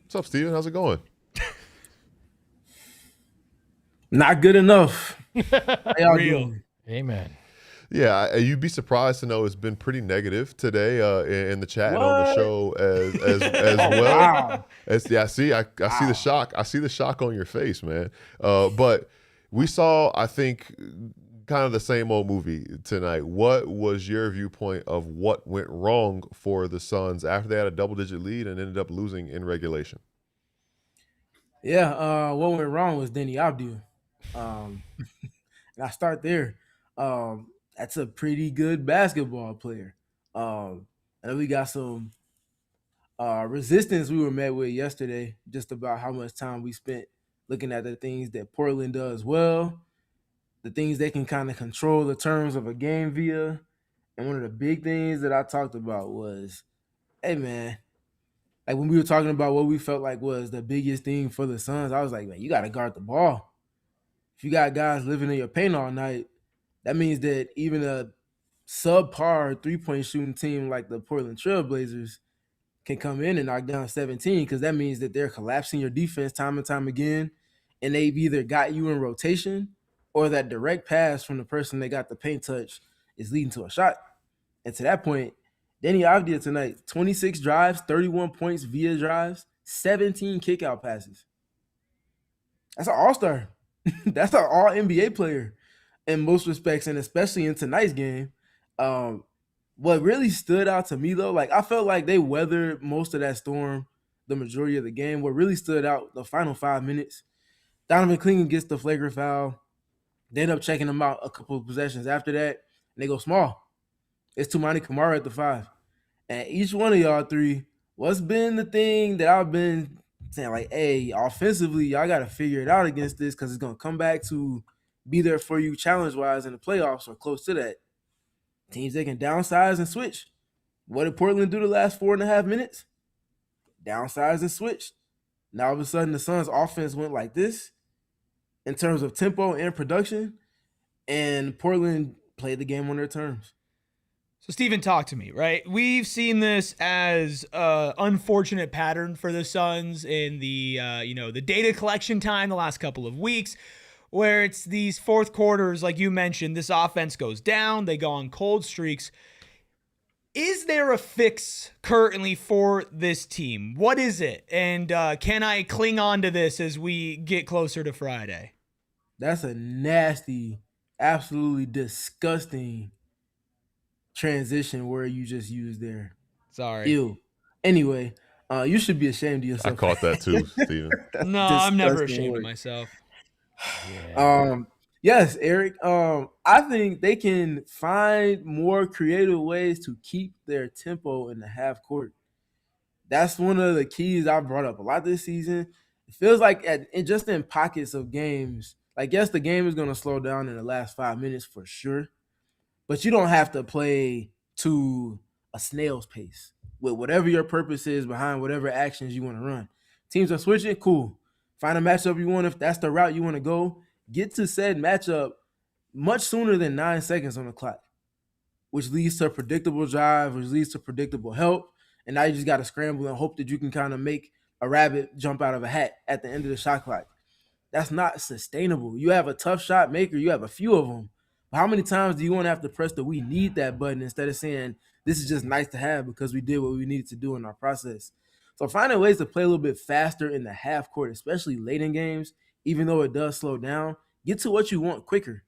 What's up, Steven? How's it going? Not good enough. How y'all Real. doing? Amen. Yeah, you'd be surprised to know it's been pretty negative today in the chat and on the show as well. Wow. I see the shock. I see the shock on your face, man. But we saw, I think, kind of the same old movie tonight. What was your viewpoint of what went wrong for the Suns after they had a double-digit lead and ended up losing in regulation? Yeah, what went wrong was Deni Avdija. And I start there. That's a pretty good basketball player. And we got some resistance we were met with yesterday, just about how much time we spent looking at the things that Portland does well, the things they can kind of control the terms of a game via. And one of the big things that I talked about was, hey, man, like when we were talking about what we felt like was the biggest thing for the Suns, I was like, man, you got to guard the ball. If you got guys living in your paint all night, That means that even a subpar 3-point shooting team like the Portland Trailblazers can come in and knock down 17, because that means that they're collapsing your defense time and time again, and they've either got you in rotation or that direct pass from the person they got the paint touch is leading to a shot. And to that point, Deni Avdija tonight, 26 drives, 31 points via drives, 17 kickout passes. That's an all-star. That's an all-NBA player in most respects, and especially in tonight's game. What really stood out to me, though, like I felt like they weathered most of that storm the majority of the game. What really stood out, the final 5 minutes, Donovan Clingan gets the flagrant foul. They end up checking him out a couple of possessions after that, and they go small. It's Toumani Camara at the 5. And each one of y'all three, what's been the thing that I've been saying, like, hey, offensively, y'all got to figure it out against this, because it's going to come back to be there for you challenge-wise in the playoffs or close to that. Teams that can downsize and switch. What did Portland do the last 4.5 minutes? Downsize and switch. Now, all of a sudden, the Suns' offense went like this in terms of tempo and production, and Portland played the game on their terms. So, Steven, talk to me, right? We've seen this as an unfortunate pattern for the Suns in the, the data collection time the last couple of weeks, where it's these fourth quarters, like you mentioned, this offense goes down, they go on cold streaks. Is there a fix currently for this team? What is it? And can I cling on to this as we get closer to Friday? That's a nasty, absolutely disgusting transition where you just used there. Sorry. Ew. Anyway, you should be ashamed of yourself. I caught that too, Steven. No, I'm never ashamed of myself. Yeah. Yes, Eric. I think they can find more creative ways to keep their tempo in the half court. That's one of the keys I brought up a lot this season. It feels like just in pockets of games, like, yes, the game is going to slow down in the last 5 minutes for sure, but you don't have to play to a snail's pace with whatever your purpose is behind whatever actions you want to run. Teams are switching, cool. Find a matchup you want. If that's the route you want to go, get to said matchup much sooner than 9 seconds on the clock, which leads to a predictable drive, which leads to predictable help. And now you just got to scramble and hope that you can kind of make a rabbit jump out of a hat at the end of the shot clock. That's not sustainable. You have a tough shot maker. You have a few of them. But how many times do you want to have to press the we need that button instead of saying this is just nice to have because we did what we needed to do in our process? So finding ways to play a little bit faster in the half court, especially late in games, even though it does slow down, get to what you want quicker.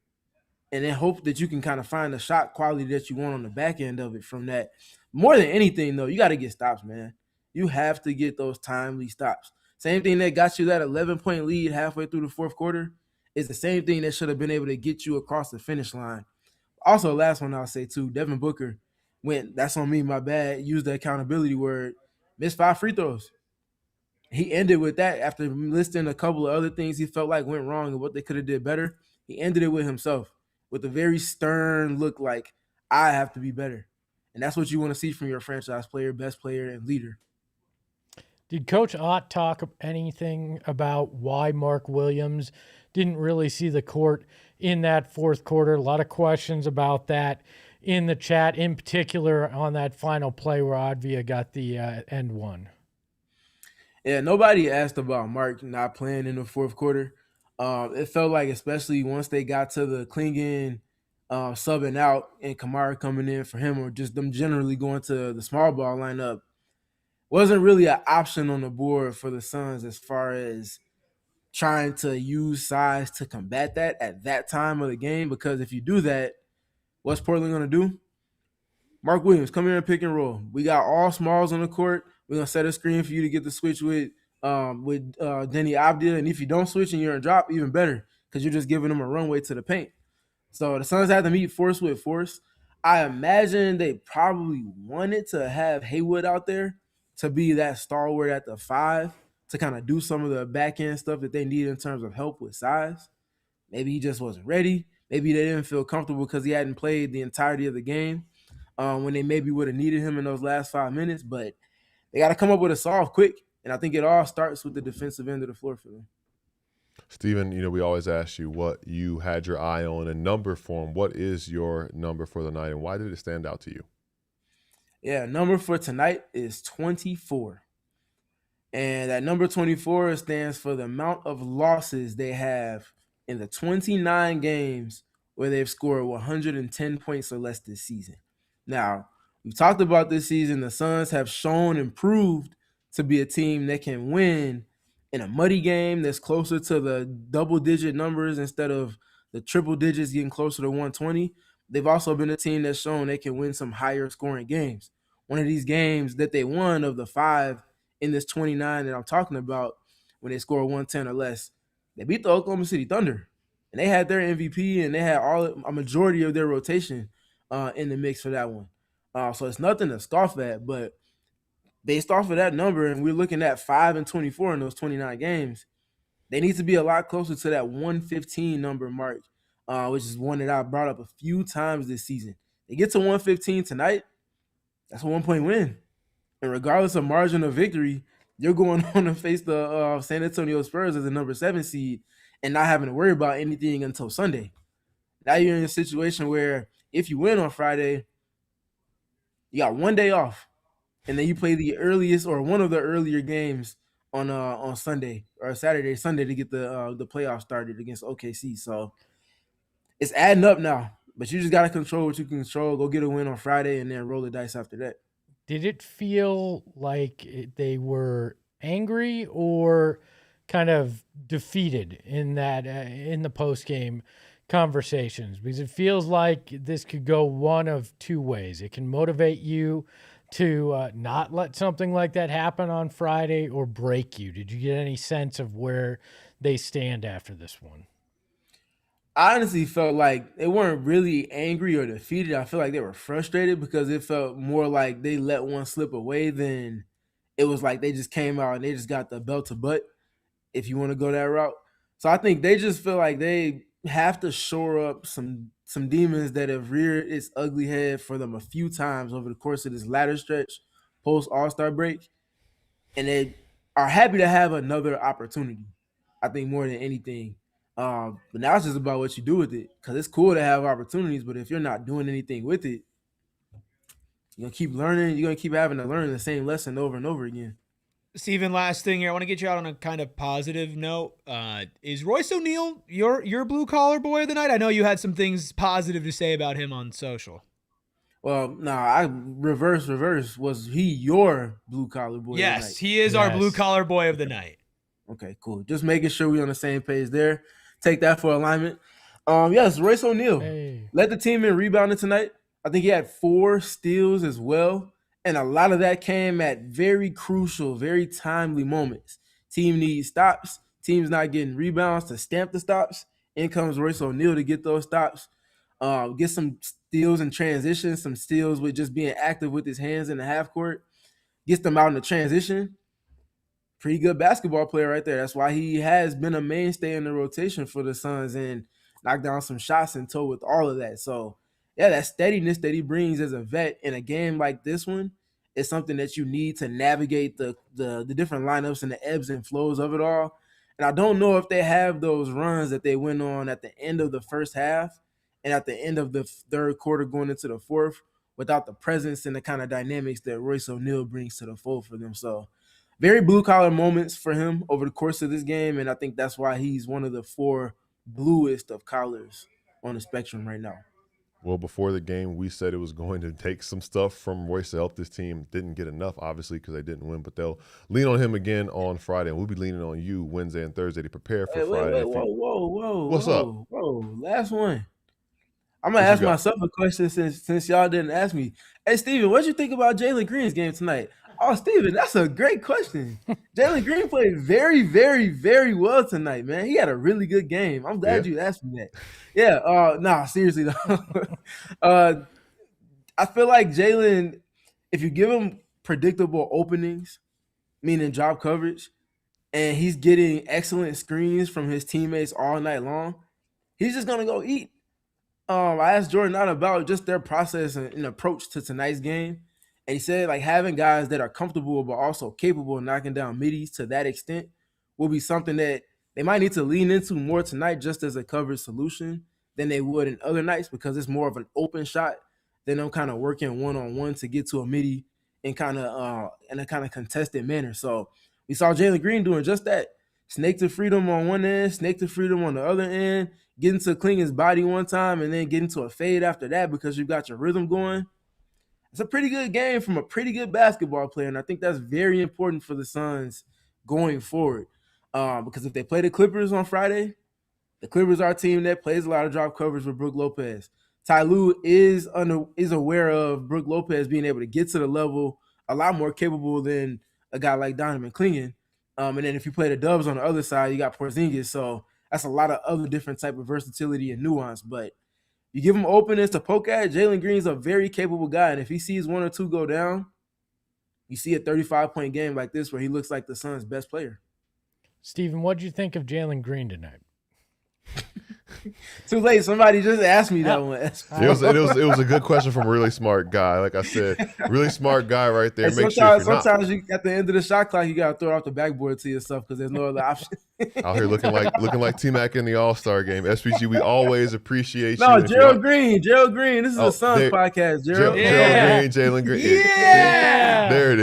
And then hope that you can kind of find the shot quality that you want on the back end of it from that. More than anything, though, you got to get stops, man. You have to get those timely stops. Same thing that got you that 11-point lead halfway through the fourth quarter is the same thing that should have been able to get you across the finish line. Also, last one I'll say, too, Devin Booker that's on me, my bad, used the accountability word, missed 5 free throws. He ended with that after listing a couple of other things he felt like went wrong and what they could have did better. He ended it with himself with a very stern look like, I have to be better. And that's what you want to see from your franchise player, best player, and leader. Did Coach Ott talk anything about why Mark Williams didn't really see the court in that fourth quarter? A lot of questions about that in the chat, in particular on that final play where Avdija got the end one. Yeah, nobody asked about Mark not playing in the fourth quarter. It felt like, especially once they got to the Clingan subbing out and Camara coming in for him, or just them generally going to the small ball lineup, wasn't really an option on the board for the Suns as far as trying to use size to combat that at that time of the game. Because if you do that, what's Portland going to do? Mark Williams, come here and pick and roll. We got all smalls on the court. We're going to set a screen for you to get the switch with Deni Avdija. And if you don't switch and you're in drop, even better, because you're just giving them a runway to the paint. So the Suns had to meet force with force. I imagine they probably wanted to have Haywood out there to be that stalwart at the 5 to kind of do some of the back end stuff that they need in terms of help with size. Maybe he just wasn't ready. Maybe they didn't feel comfortable because he hadn't played the entirety of the game when they maybe would have needed him in those last 5 minutes. But they got to come up with a solve quick. And I think it all starts with the defensive end of the floor for them. Steven, we always ask you what you had your eye on in number form. What is your number for the night, and why did it stand out to you? Yeah, number for tonight is 24. And that number 24 stands for the amount of losses they have in the 29 games where they've scored 110 points or less this season. Now, we've talked about this season. The Suns have shown and proved to be a team that can win in a muddy game that's closer to the double-digit numbers instead of the triple digits getting closer to 120. They've also been a team that's shown they can win some higher scoring games. One of these games that they won of the 5 in this 29 that I'm talking about, when they score 110 or less, they beat the Oklahoma City Thunder. And they had their MVP and they had a majority of their rotation in the mix for that one. So it's nothing to scoff at, but based off of that number, and we're looking at 5 and 24 in those 29 games, they need to be a lot closer to that 115 number mark, which is one that I brought up a few times this season. They get to 115 tonight, that's a 1-point win. And regardless of margin of victory, you're going on to face the San Antonio Spurs as the number 7 seed and not having to worry about anything until Sunday. Now you're in a situation where if you win on Friday, you got 1 day off, and then you play the earliest or one of the earlier games on Sunday or Sunday to get the playoffs started against OKC. So it's adding up now, but you just got to control what you can control. Go get a win on Friday and then roll the dice after that. Did it feel like they were angry or kind of defeated in that in the post-game conversations? Because it feels like this could go one of two ways. It can motivate you to not let something like that happen on Friday, or break you. Did you get any sense of where they stand after this one? I honestly felt like they weren't really angry or defeated. I feel like they were frustrated because it felt more like they let one slip away than it was like they just came out and they just got the belt to butt, if you want to go that route. So I think they just feel like they have to shore up some demons that have reared its ugly head for them a few times over the course of this latter stretch post All-Star break. And they are happy to have another opportunity, I think, more than anything. But now it's just about what you do with it, because it's cool to have opportunities, but if you're not doing anything with it, you're going to keep learning. You're going to keep having to learn the same lesson over and over again. Steven, last thing here. I want to get you out on a kind of positive note. Is Royce O'Neal your blue-collar boy of the night? I know you had some things positive to say about him on social. Well, I reverse. Was he your blue-collar boy of the night? Yes, he is our blue-collar boy of the night. Okay, cool. Just making sure we're on the same page there. Take that for alignment. Yes, Royce O'Neal led the team in rebounding tonight. I think he had 4 steals as well, and a lot of that came at very crucial, very timely moments. Team needs stops. Team's not getting rebounds to stamp the stops. In comes Royce O'Neal to get those stops. Get some steals in transition, some steals with just being active with his hands in the half court. Gets them out in the transition. Pretty good basketball player right there. That's why he has been a mainstay in the rotation for the Suns and knocked down some shots in tow with all of that. So, yeah, that steadiness that he brings as a vet in a game like this one is something that you need to navigate the different lineups and the ebbs and flows of it all. And I don't know if they have those runs that they went on at the end of the first half and at the end of the third quarter going into the fourth without the presence and the kind of dynamics that Royce O'Neal brings to the fold for them. So, very blue-collar moments for him over the course of this game, and I think that's why he's one of the 4 bluest of collars on the spectrum right now. Well, before the game, we said it was going to take some stuff from Royce to help this team. Didn't get enough, obviously, because they didn't win, but they'll lean on him again on Friday, and we'll be leaning on you Wednesday and Thursday to prepare for Friday. Whoa. What's up? Whoa, last one. I'm going to ask myself a question since y'all didn't ask me. Hey, Steven, what did you think about Jalen Green's game tonight? Oh, Steven, that's a great question. Jalen Green played very, very, very well tonight, man. He had a really good game. I'm glad you asked me that. Yeah, seriously, though. I feel like Jalen, if you give him predictable openings, meaning drop coverage, and he's getting excellent screens from his teammates all night long, he's just going to go eat. I asked Jordan out about just their process and approach to tonight's game. And he said, like, having guys that are comfortable but also capable of knocking down middies to that extent will be something that they might need to lean into more tonight just as a coverage solution than they would in other nights because it's more of an open shot than them kind of working one-on-one to get to a midi in a kind of contested manner. So we saw Jalen Green doing just that. Snake to freedom on one end, snake to freedom on the other end, getting to clean his body one time and then getting to a fade after that because you've got your rhythm going. It's a pretty good game from a pretty good basketball player, and I think that's very important for the Suns going forward. Because if they play the Clippers on Friday, the Clippers are a team that plays a lot of drop coverage with Brook Lopez. Ty Lue is aware of Brook Lopez being able to get to the level a lot more capable than a guy like Donovan Clingan. And then if you play the Dubs on the other side, you got Porzingis. So that's a lot of other different type of versatility and nuance. But you give him openness to poke at. Jalen Green's a very capable guy. And if he sees one or two go down, you see a 35-point game like this where he looks like the Suns' best player. Steven, what'd you think of Jalen Green tonight? Too late. Somebody just asked me that one. It was a good question from a really smart guy. Like I said, really smart guy right there. Hey, sometimes you at the end of the shot clock, you gotta throw it off the backboard to yourself because there's no other option. Out here looking like T-Mac in the All-Star game. SPG, we always appreciate you. No, Gerald Green. This is a Suns podcast. Gerald Green, Jalen Green. Yeah. There it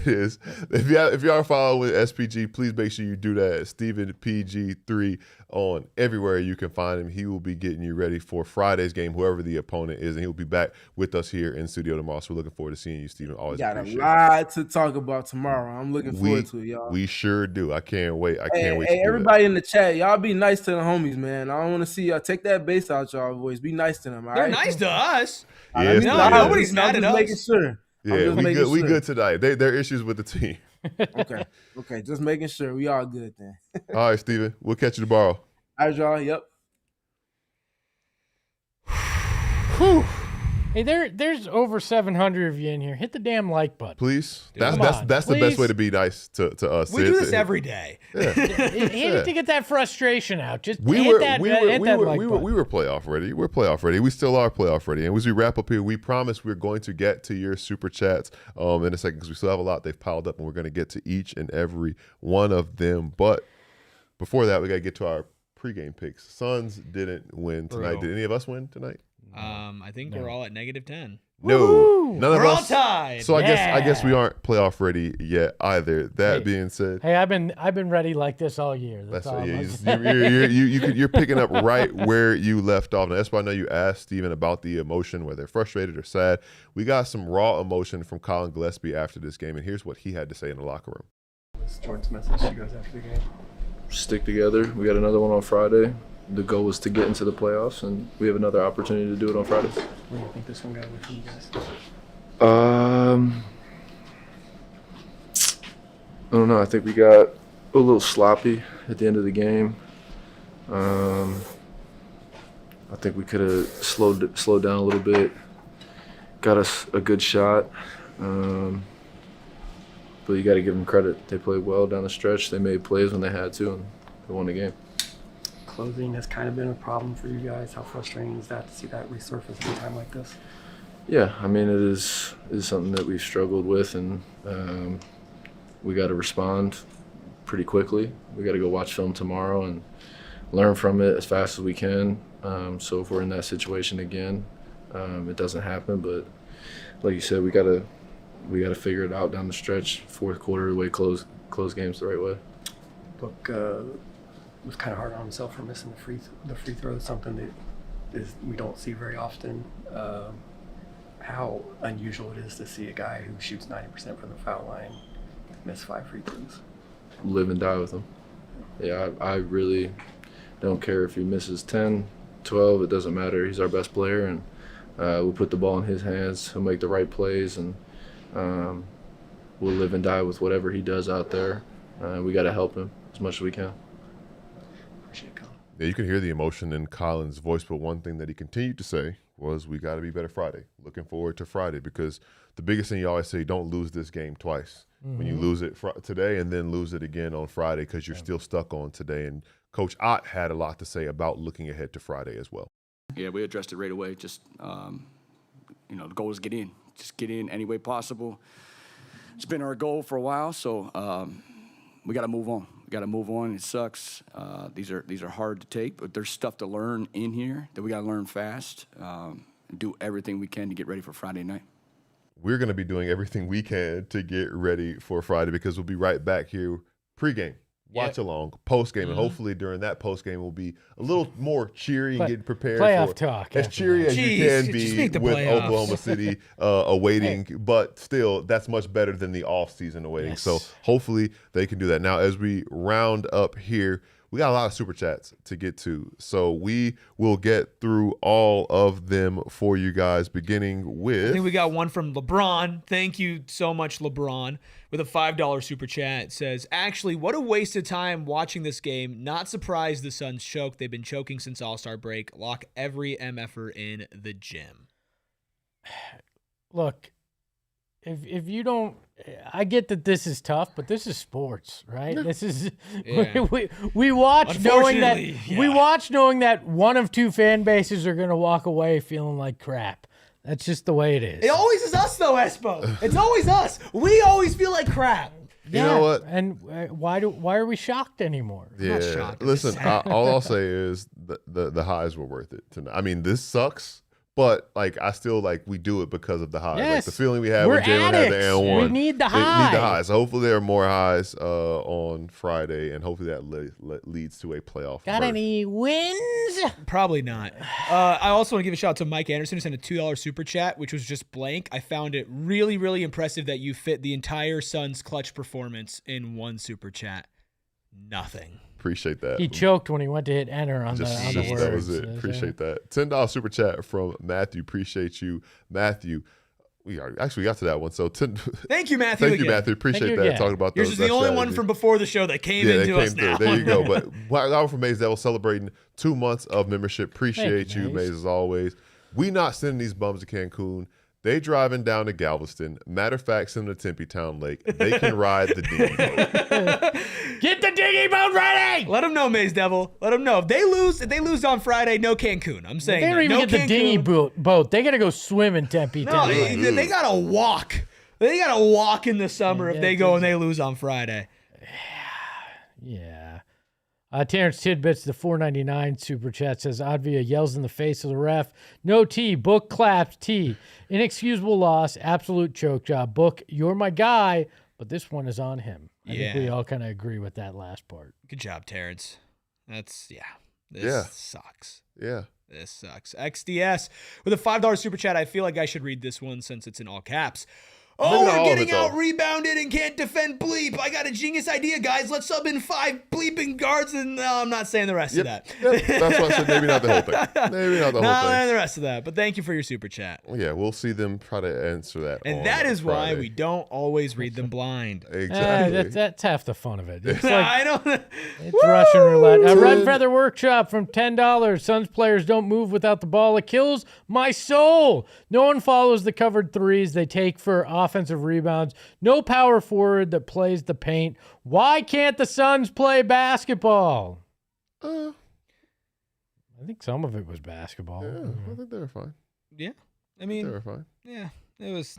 is. If you are following with SPG, please make sure you do that. Steven PG3 on everywhere you can find him. He will be getting you ready for Friday's game, whoever the opponent is, and he'll be back with us here in studio tomorrow. So we're looking forward to seeing you, Steven. Always got a appreciate lot to talk about tomorrow. I'm looking forward to it, y'all. We sure do. I can't wait. Hey, everybody in the chat, y'all be nice to the homies, man. I don't want to see y'all take that bass out y'all voice. Be nice to them. All They're right? nice to us. Yes, nobody's mad at us. Making sure. Yeah, we good tonight. There are issues with the team. Okay, just making sure. We all good then. All right, Steven. We'll catch you tomorrow. All right, y'all. Yep. Whew. Hey, there's over 700 of you in here. Hit the damn like button. Please. Dude, that's the best way to be nice to us. We do this every day. Yeah. To get that frustration out. Just we hit were playoff ready. We're playoff ready. We still are playoff ready. And as we wrap up here, we promise we're going to get to your super chats in a second because we still have a lot. They've piled up, and we're going to get to each and every one of them. But before that, we got to get to our pregame picks. Suns didn't win tonight. Did any of us win tonight? I think we're all at -10. No, Woo! None of we're us. all tied. So I guess we aren't playoff ready yet either. That being said, hey, I've been ready like this all year. That's all. You're picking up right where you left off. And that's why I know you asked Steven about the emotion, whether frustrated or sad. We got some raw emotion from Colin Gillespie after this game, and here's what he had to say in the locker room. What's Jordan's message to you guys after the game? Stick together. We got another one on Friday. The goal was to get into the playoffs, and we have another opportunity to do it on Friday. Where do you think this one got away from you guys? I don't know. I think we got a little sloppy at the end of the game. I think we could have slowed down a little bit, got us a good shot. But you got to give them credit. They played well down the stretch. They made plays when they had to, and they won the game. Closing has kind of been a problem for you guys. How frustrating is that to see that resurface in a time like this? Yeah, I mean, it is something that we've struggled with, and we got to respond pretty quickly. We got to go watch film tomorrow and learn from it as fast as we can. So if we're in that situation again, it doesn't happen. But like you said, we got to figure it out down the stretch. Fourth quarter, the way close games the right way. Look, was kind of hard on himself for missing the free throw. Something that we don't see very often. How unusual it is to see a guy who shoots 90% from the foul line miss 5 free throws. Live and die with him. Yeah, I really don't care if he misses 10, 12. It doesn't matter. He's our best player, and we'll put the ball in his hands. He'll make the right plays, and we'll live and die with whatever he does out there. We got to help him as much as we can. Yeah, you can hear the emotion in Colin's voice, but one thing that he continued to say was, we got to be better Friday. Looking forward to Friday, because the biggest thing you always say, don't lose this game twice. Mm-hmm. When you lose it today and then lose it again on Friday, because you're still stuck on today. And Coach Ott had a lot to say about looking ahead to Friday as well. Yeah, we addressed it right away. Just, the goal is get in. Just get in any way possible. It's been our goal for a while, so we got to move on. got to move on. It sucks. These are hard to take, but there's stuff to learn in here that we got to learn fast. And do everything we can to get ready for Friday night. We're going to be doing everything we can to get ready for Friday because we'll be right back here pregame, watch along, postgame, and hopefully during that postgame we'll be a little more cheery and getting prepared playoff for talk as cheery as you can be with playoffs. Oklahoma City awaiting, but still that's much better than the off-season awaiting. Yes. So hopefully they can do that. Now as we round up here, we got a lot of super chats to get to, so we will get through all of them for you guys, beginning with. I think we got one from LeBron. Thank you so much, LeBron, with a $5 super chat. It says, actually, what a waste of time watching this game. Not surprised the Suns choked. They've been choking since All-Star break. Lock every MFer in the gym. Look, if you don't, I get that this is tough, but this is sports, right? This is we watch knowing that we watch knowing that one of two fan bases are going to walk away feeling like crap. That's just the way it is. It always is us, though, Espo. It's always us. We always feel like crap. You know what? And why are we shocked anymore? Yeah. shocked. Listen, all I'll say is the highs were worth it tonight. I mean, this sucks, but like I still like we do it because of the highs. Like Yes. the feeling we had We're when Jalen had the addicts. and one. We need the They need high. the highs. So hopefully there are more highs on Friday, and hopefully that leads to a playoff. Got berth. any wins? Probably not. I also want to give a shout out to Mike Anderson who sent a $2 super chat, which was just blank. I found it really, really impressive that you fit the entire Suns clutch performance in one super chat. Nothing. Appreciate that. He choked when he went to hit enter on the words. That was it. Appreciate that. $10 super chat from Matthew. Appreciate you, Matthew. We got to that one. So Thank you, Matthew. Thank you, again. Matthew. Appreciate you that. again. Talking about Yours those. is the only one from before the show that came into us now. There you go. But that from Maze Devil celebrating 2 months of membership. Appreciate you, Maze, as always. We not sending these bums to Cancun. They driving down to Galveston. Matter of fact, send them to Tempe Town Lake. They can ride the dinghy boat. Get the dinghy boat ready! Let them know, Maze Devil. Let them know. If they lose on Friday, no Cancun. I'm saying They don't that. even No get the Cancun. dinghy boat. They got to go swim in Tempe. No, Town. they gotta walk. They gotta walk in the summer if they go and they lose on Friday. Yeah. Terrence Tidbits, the $4.99 super chat says, Avdija yells in the face of the ref. No T. Book claps T. Inexcusable loss. Absolute choke job. Book, you're my guy, but this one is on him. I think we all kind of agree with that last part. Good job, Terrence. This sucks. Yeah. This sucks. XDS with a $5 super chat. I feel like I should read this one since it's in all caps. Oh, Maybe not all we're of it, getting out though. rebounded and can't defend bleep. I got a genius idea, guys. Let's sub in 5 bleeping guards, and I'm not saying the rest of that. Yep. That's why I said maybe not the whole thing. Maybe not the whole Not thing. the rest of that, but thank you for your super chat. Yeah, we'll see them try to answer that. And on that is why Friday. we don't always read them blind. Exactly. That's half the fun of it. It's like I don't. it's Russian roulette. A Red Feather Workshop from $10. Suns players don't move without the ball. It kills my soul. No one follows the covered threes they take for offensive rebounds. No power forward that plays the paint. Why can't the Suns play basketball? I think some of it was basketball. Yeah, I think they were fine. Yeah, I They mean, were fine. yeah, it was.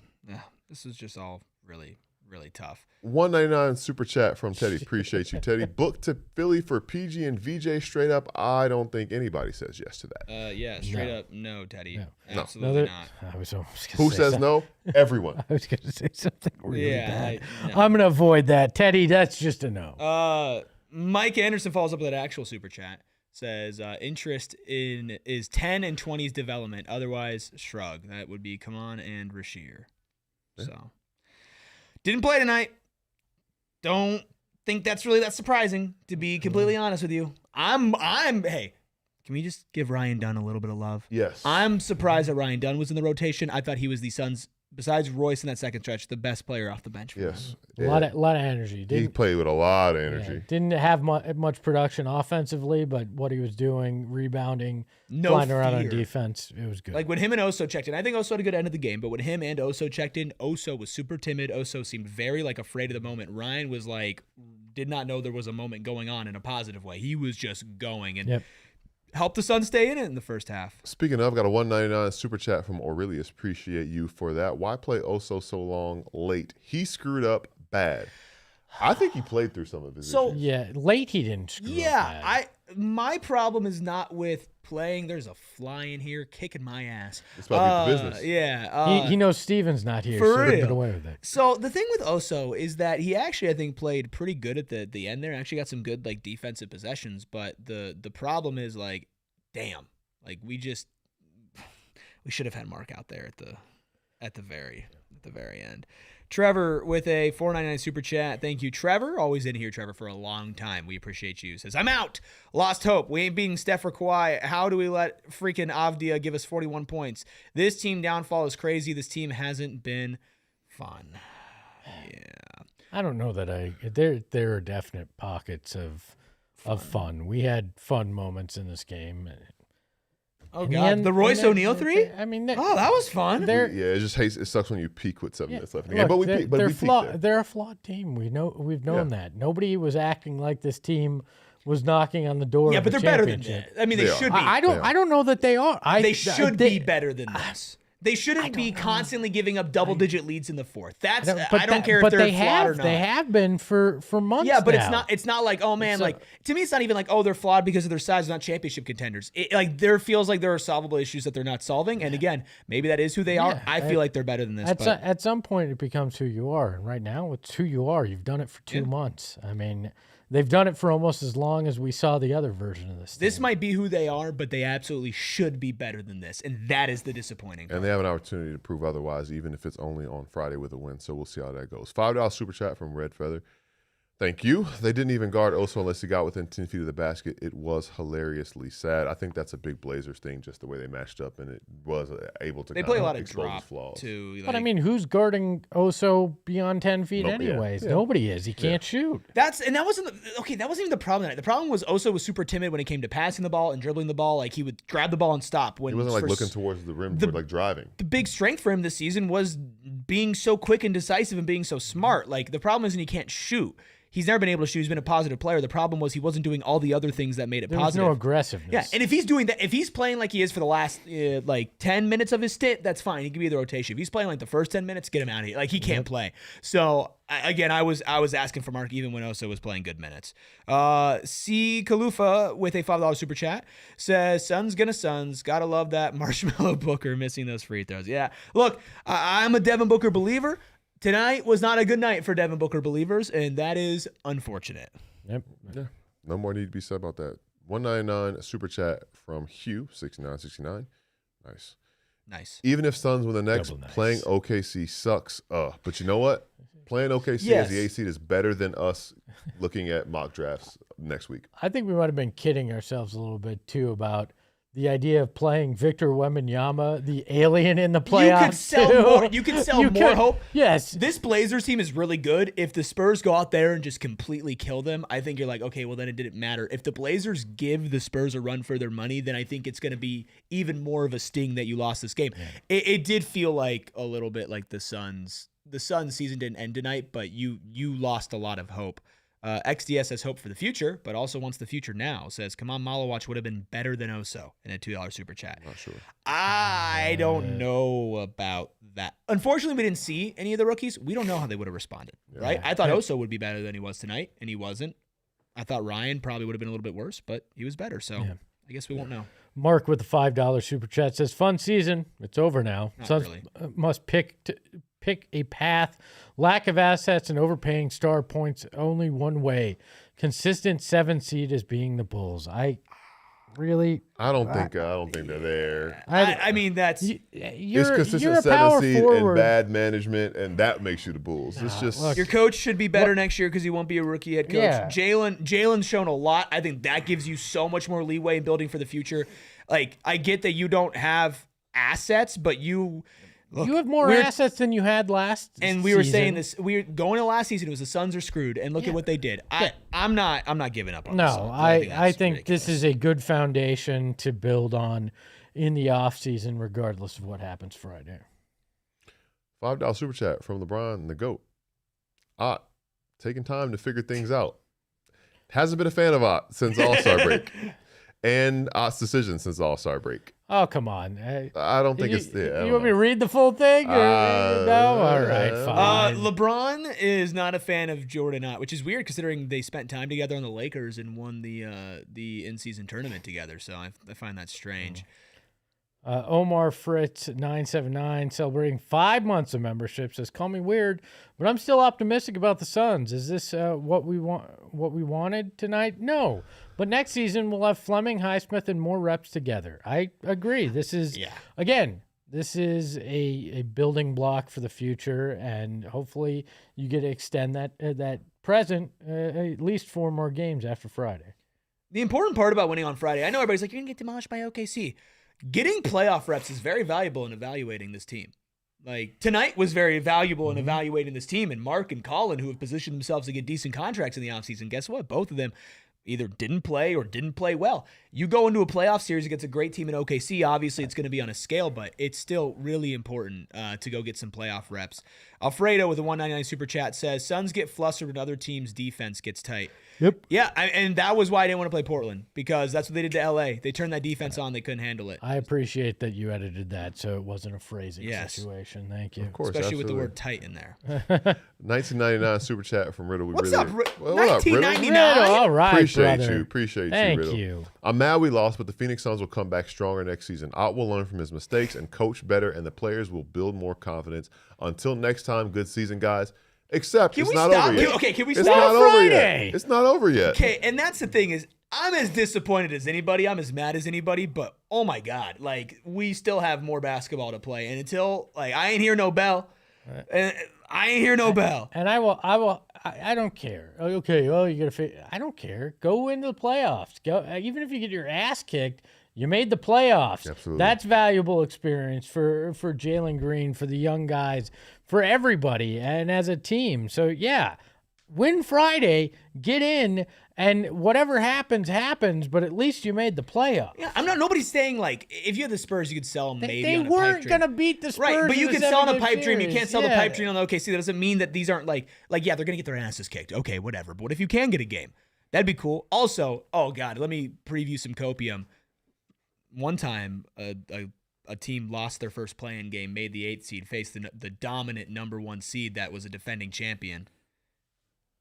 This was just all really, really tough. $1.99 super chat from Teddy. Appreciate you, Teddy. Booked to Philly for PG and VJ straight up. I don't think anybody says yes to that. Yeah, straight up, no, Teddy, No. absolutely not. I was almost Who gonna say says something. no? Everyone. I was going to say something really Yeah, bad. I'm going to avoid that. Teddy, that's just a no. Mike Anderson follows up with an actual super chat. Says interest in is 10 and 20s development. Otherwise, shrug. That would be Kaman and Rashir. So didn't play tonight. Don't think that's really that surprising, to be completely honest with you. Hey, can we just give Ryan Dunn a little bit of love? Yes. I'm surprised that Ryan Dunn was in the rotation. I thought he was the Suns, besides Royce in that second stretch, the best player off the bench. For Yes. A lot of energy. He played with a lot of energy. Didn't have much production offensively, but what he was doing, rebounding, flying around on fear. defense, it was good. Like when him and Oso checked in, I think Oso had a good end of the game, but when him and Oso checked in, Oso was super timid. Oso seemed very afraid of the moment. Ryan was did not know there was a moment going on in a positive way. He was just going and helped the Suns stay in it in the first half. Speaking of, got a $1.99 super chat from Aurelius. Appreciate you for that. Why play Oso so long late? He screwed up bad. I think he played through some of his So- issues. Yeah, late he didn't screw up bad. My problem is not with playing. There's a fly in here kicking my ass. It's about the business. Yeah. He knows Steven's not here, for so he'll real. get away with it. So the thing with Oso is that he actually, I think, played pretty good at the end there. Actually got some good like defensive possessions, but the problem is like, damn, like we should have had Mark out there at the very end. Trevor with a $4.99 super chat. Thank you, Trevor. Always in here, Trevor, for a long time. We appreciate you. Says, I'm out. Lost hope. We ain't beating Steph or Kawhi. How do we let freaking Avdija give us 41 points? This team downfall is crazy. This team hasn't been fun. Yeah. I don't know that there are definite pockets of fun. We had fun moments in this game. Oh, God. The Royce O'Neal three? I mean, that was fun. It sucks when you peak with 7 minutes left in the game. Look, But we peaked. But they're we peaked flawed. there. They're a flawed team. We've known that. Nobody was acting like this team was knocking on the door. Yeah, of but a they're better than championship. that. I mean, they should be. I don't know that they are. They should be better than this. They shouldn't be constantly giving up double-digit leads in the fourth. I don't care if they're flawed or not. They have been for months. Yeah, but now. it's not like, oh man, like to me it's not even like, oh, they're flawed because of their size, not championship contenders. Like there feels like there are solvable issues that they're not solving. And again, maybe that is who they are. I feel like they're better than this. At some point it becomes who you are. And right now it's who you are. You've done it for 2 months. I mean, they've done it for almost as long as we saw the other version of this. This might be who they are, but they absolutely should be better than this. And that is the disappointing part. And they have an opportunity to prove otherwise, even if it's only on Friday with a win. So we'll see how that goes. $5 super chat from Red Feather. Thank you. They didn't even guard Oso unless he got within 10 feet of the basket. It was hilariously sad. I think that's a big Blazers thing, just the way they matched up, and it was able to. They play a lot of expose drop flaws too. But I mean, who's guarding Oso beyond 10 feet Nobody, anyways? yeah. Nobody is. He can't shoot. That wasn't even the problem tonight. The problem was Oso was super timid when it came to passing the ball and dribbling the ball. Like he would grab the ball and stop. When he wasn't like looking towards the rim, like driving. The big strength for him this season was being so quick and decisive and being so smart. Like the problem isn't he can't shoot. He's never been able to shoot. He's been a positive player. The problem was he wasn't doing all the other things that made it There positive. was no aggressiveness. Yeah, and if he's doing that, if he's playing like he is for the last 10 minutes of his stint, that's fine. He can be the rotation. If he's playing like the first 10 minutes, get him out of here. Like he can't play. So again, I was asking for Mark even when Oso was playing good minutes. C. Kalufa with a $5 super chat says, Suns gonna Suns. Gotta love that Marshmallow Booker missing those free throws. Yeah, look, I'm a Devin Booker believer. Tonight was not a good night for Devin Booker believers, and that is unfortunate. Yep. Yeah. No more need to be said about that. 199 super chat from Hugh 6969. Nice. Even if Suns win the next, playing OKC sucks. But you know what? Playing OKC as the 8th seed is better than us looking at mock drafts next week. I think we might have been kidding ourselves a little bit too about the idea of playing Victor Wembanyama, the alien in the playoffs. You could sell more hope. Yes. This Blazers team is really good. If the Spurs go out there and just completely kill them, I think you're like, okay, well, then it didn't matter. If the Blazers give the Spurs a run for their money, then I think it's going to be even more of a sting that you lost this game. Yeah. It did feel like a little bit like the Suns season didn't end tonight, but you lost a lot of hope. XDS has hope for the future, but also wants the future now. Says, come on, Malawatch would have been better than Oso in a $2 super chat. Not sure. I don't know about that. Unfortunately, we didn't see any of the rookies. We don't know how they would have responded, right? I thought Oso would be better than he was tonight, and he wasn't. I thought Ryan probably would have been a little bit worse, but he was better, so I guess we won't know. Mark with the $5 super chat says, fun season. It's over now. Not Suns really. must pick a path. Lack of assets and overpaying star points only one way. Consistent 7 seed is being the Bulls. I don't think they're there. I mean, that's it's consistent 7 seed and bad management, and that makes you the Bulls. It's just your coach should be better next year because he won't be a rookie head coach. Yeah. Jalen's shown a lot. I think that gives you so much more leeway in building for the future. Like, I get that you don't have assets, but you have more assets than you had last and we season. were saying this. We were going to last season. It was the Suns are screwed, and look at what they did. I'm not giving up on the Suns. I think this is a good foundation to build on in the offseason, regardless of what happens Friday. $5 super chat from LeBron and the GOAT. Ott, taking time to figure things out. Hasn't been a fan of Ott since All-Star break. and Ott's decision since the All-Star break. Oh, come on. I don't think it's. Yeah, you want me to read the full thing? No? All right, fine. LeBron is not a fan of Jordan Ott, which is weird considering they spent time together on the Lakers and won the in-season tournament together. So I find that strange. Omar Fritz 979 celebrating 5 months of membership says, "Call me weird, but I'm still optimistic about the Suns. Is this what we wanted tonight? No, but next season we'll have Fleming, Highsmith, and more reps together. I agree. This is again, this is a building block for the future, and hopefully you get to extend that present at least 4 more games after Friday. The important part about winning on Friday, I know everybody's like, you're gonna get demolished by OKC. Getting playoff reps is very valuable in evaluating this team. Like, tonight was very valuable in evaluating this team, and Mark and Colin, who have positioned themselves to get decent contracts in the offseason, guess what? Both of them either didn't play or didn't play well. You go into a playoff series against a great team in OKC, obviously it's going to be on a scale, but it's still really important to go get some playoff reps. Alfredo with a 199 super chat says, Suns get flustered when other teams' defense gets tight. Yep. Yeah, and that was why I didn't want to play Portland, because that's what they did to LA. They turned that defense on. They couldn't handle it. I appreciate that you edited that so it wasn't a phrasing situation. Thank you. Of course, especially with the word tight in there. 1999 super chat from Riddle. What's up, what up, Riddle? 1999? All right, Appreciate brother. you. Appreciate Thank you, Riddle. you. I'm mad we lost, but the Phoenix Suns will come back stronger next season. Ott will learn from his mistakes and coach better, and the players will build more confidence. Until next time, good season, guys. Except it's not over yet. Okay, can we It's stop? not over yet. It's not over yet. Okay, and that's the thing is, I'm as disappointed as anybody. I'm as mad as anybody. But oh my god, like we still have more basketball to play, and until I ain't hear no bell, and I ain't hear no bell. And I don't care. Okay, well you gotta. I don't care. Go into the playoffs. Go even if you get your ass kicked. You made the playoffs. Absolutely. That's valuable experience for Jalen Green, for the young guys, for everybody, and as a team. So, yeah, win Friday, get in, and whatever happens, happens, but at least you made the playoffs. Yeah, nobody's saying, like, if you had the Spurs, you could sell them maybe They on a pipe weren't dream. going to beat the Spurs. Right, but you can sell on a pipe dream. You can't sell the pipe dream. dream on the OKC. That doesn't mean that these aren't, like yeah, they're going to get their asses kicked. Okay, whatever. But what if you can get a game? That'd be cool. Also, oh, God, let me preview some copium. One time, a team lost their first play-in game, made the 8th seed, faced the dominant number 1 seed that was a defending champion,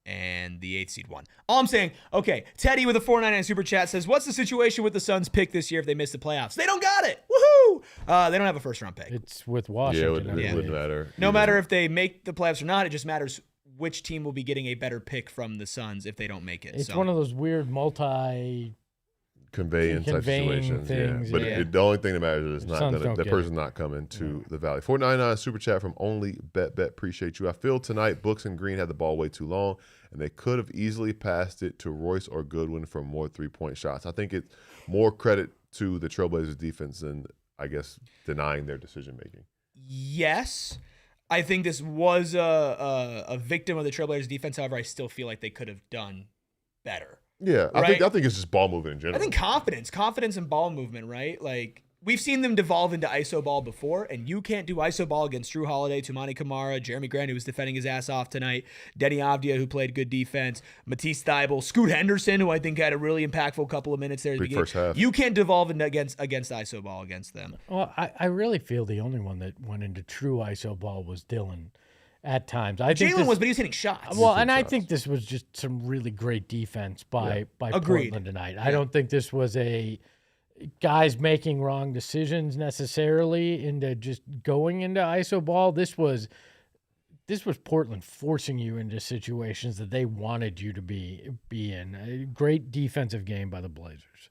and the 8th seed won. All I'm saying, okay, Teddy with a 499 super chat says, what's the situation with the Suns pick this year if they miss the playoffs? They don't got it. Woohoo! They don't have a first-round pick. It's with Washington. Yeah, it wouldn't matter. No matter if they make the playoffs or not, it just matters which team will be getting a better pick from the Suns if they don't make it. It's one of those weird conveying type situations, things, But the only thing that matters is the person's not coming to the Valley. 499 super chat from Only Bet. Appreciate you. I feel tonight Books and Green had the ball way too long, and they could have easily passed it to Royce or Goodwin for more 3-point shots. I think it's more credit to the Trailblazers defense than, I guess, denying their decision making. Yes. I think this was a victim of the Trailblazers defense. However, I still feel like they could have done better. Yeah, right? I think it's just ball movement in general. I think confidence and ball movement, right? Like, we've seen them devolve into ISO ball before, and you can't do ISO ball against Drew Holiday, Tumani Kamara, Jeremy Grant, who was defending his ass off tonight, Deni Avdija, who played good defense, Matisse Thybulle, Scoot Henderson, who I think had a really impactful couple of minutes there at the beginning. First half. You can't devolve against ISO ball against them. Well, I really feel the only one that went into true ISO ball was Dillon. At times, Jalen was, but he was hitting shots. Well, and I think this was just some really great defense by Portland tonight. I don't think this was a guys making wrong decisions necessarily into just going into ISO ball. This was Portland forcing you into situations that they wanted you to be in. A great defensive game by the Blazers.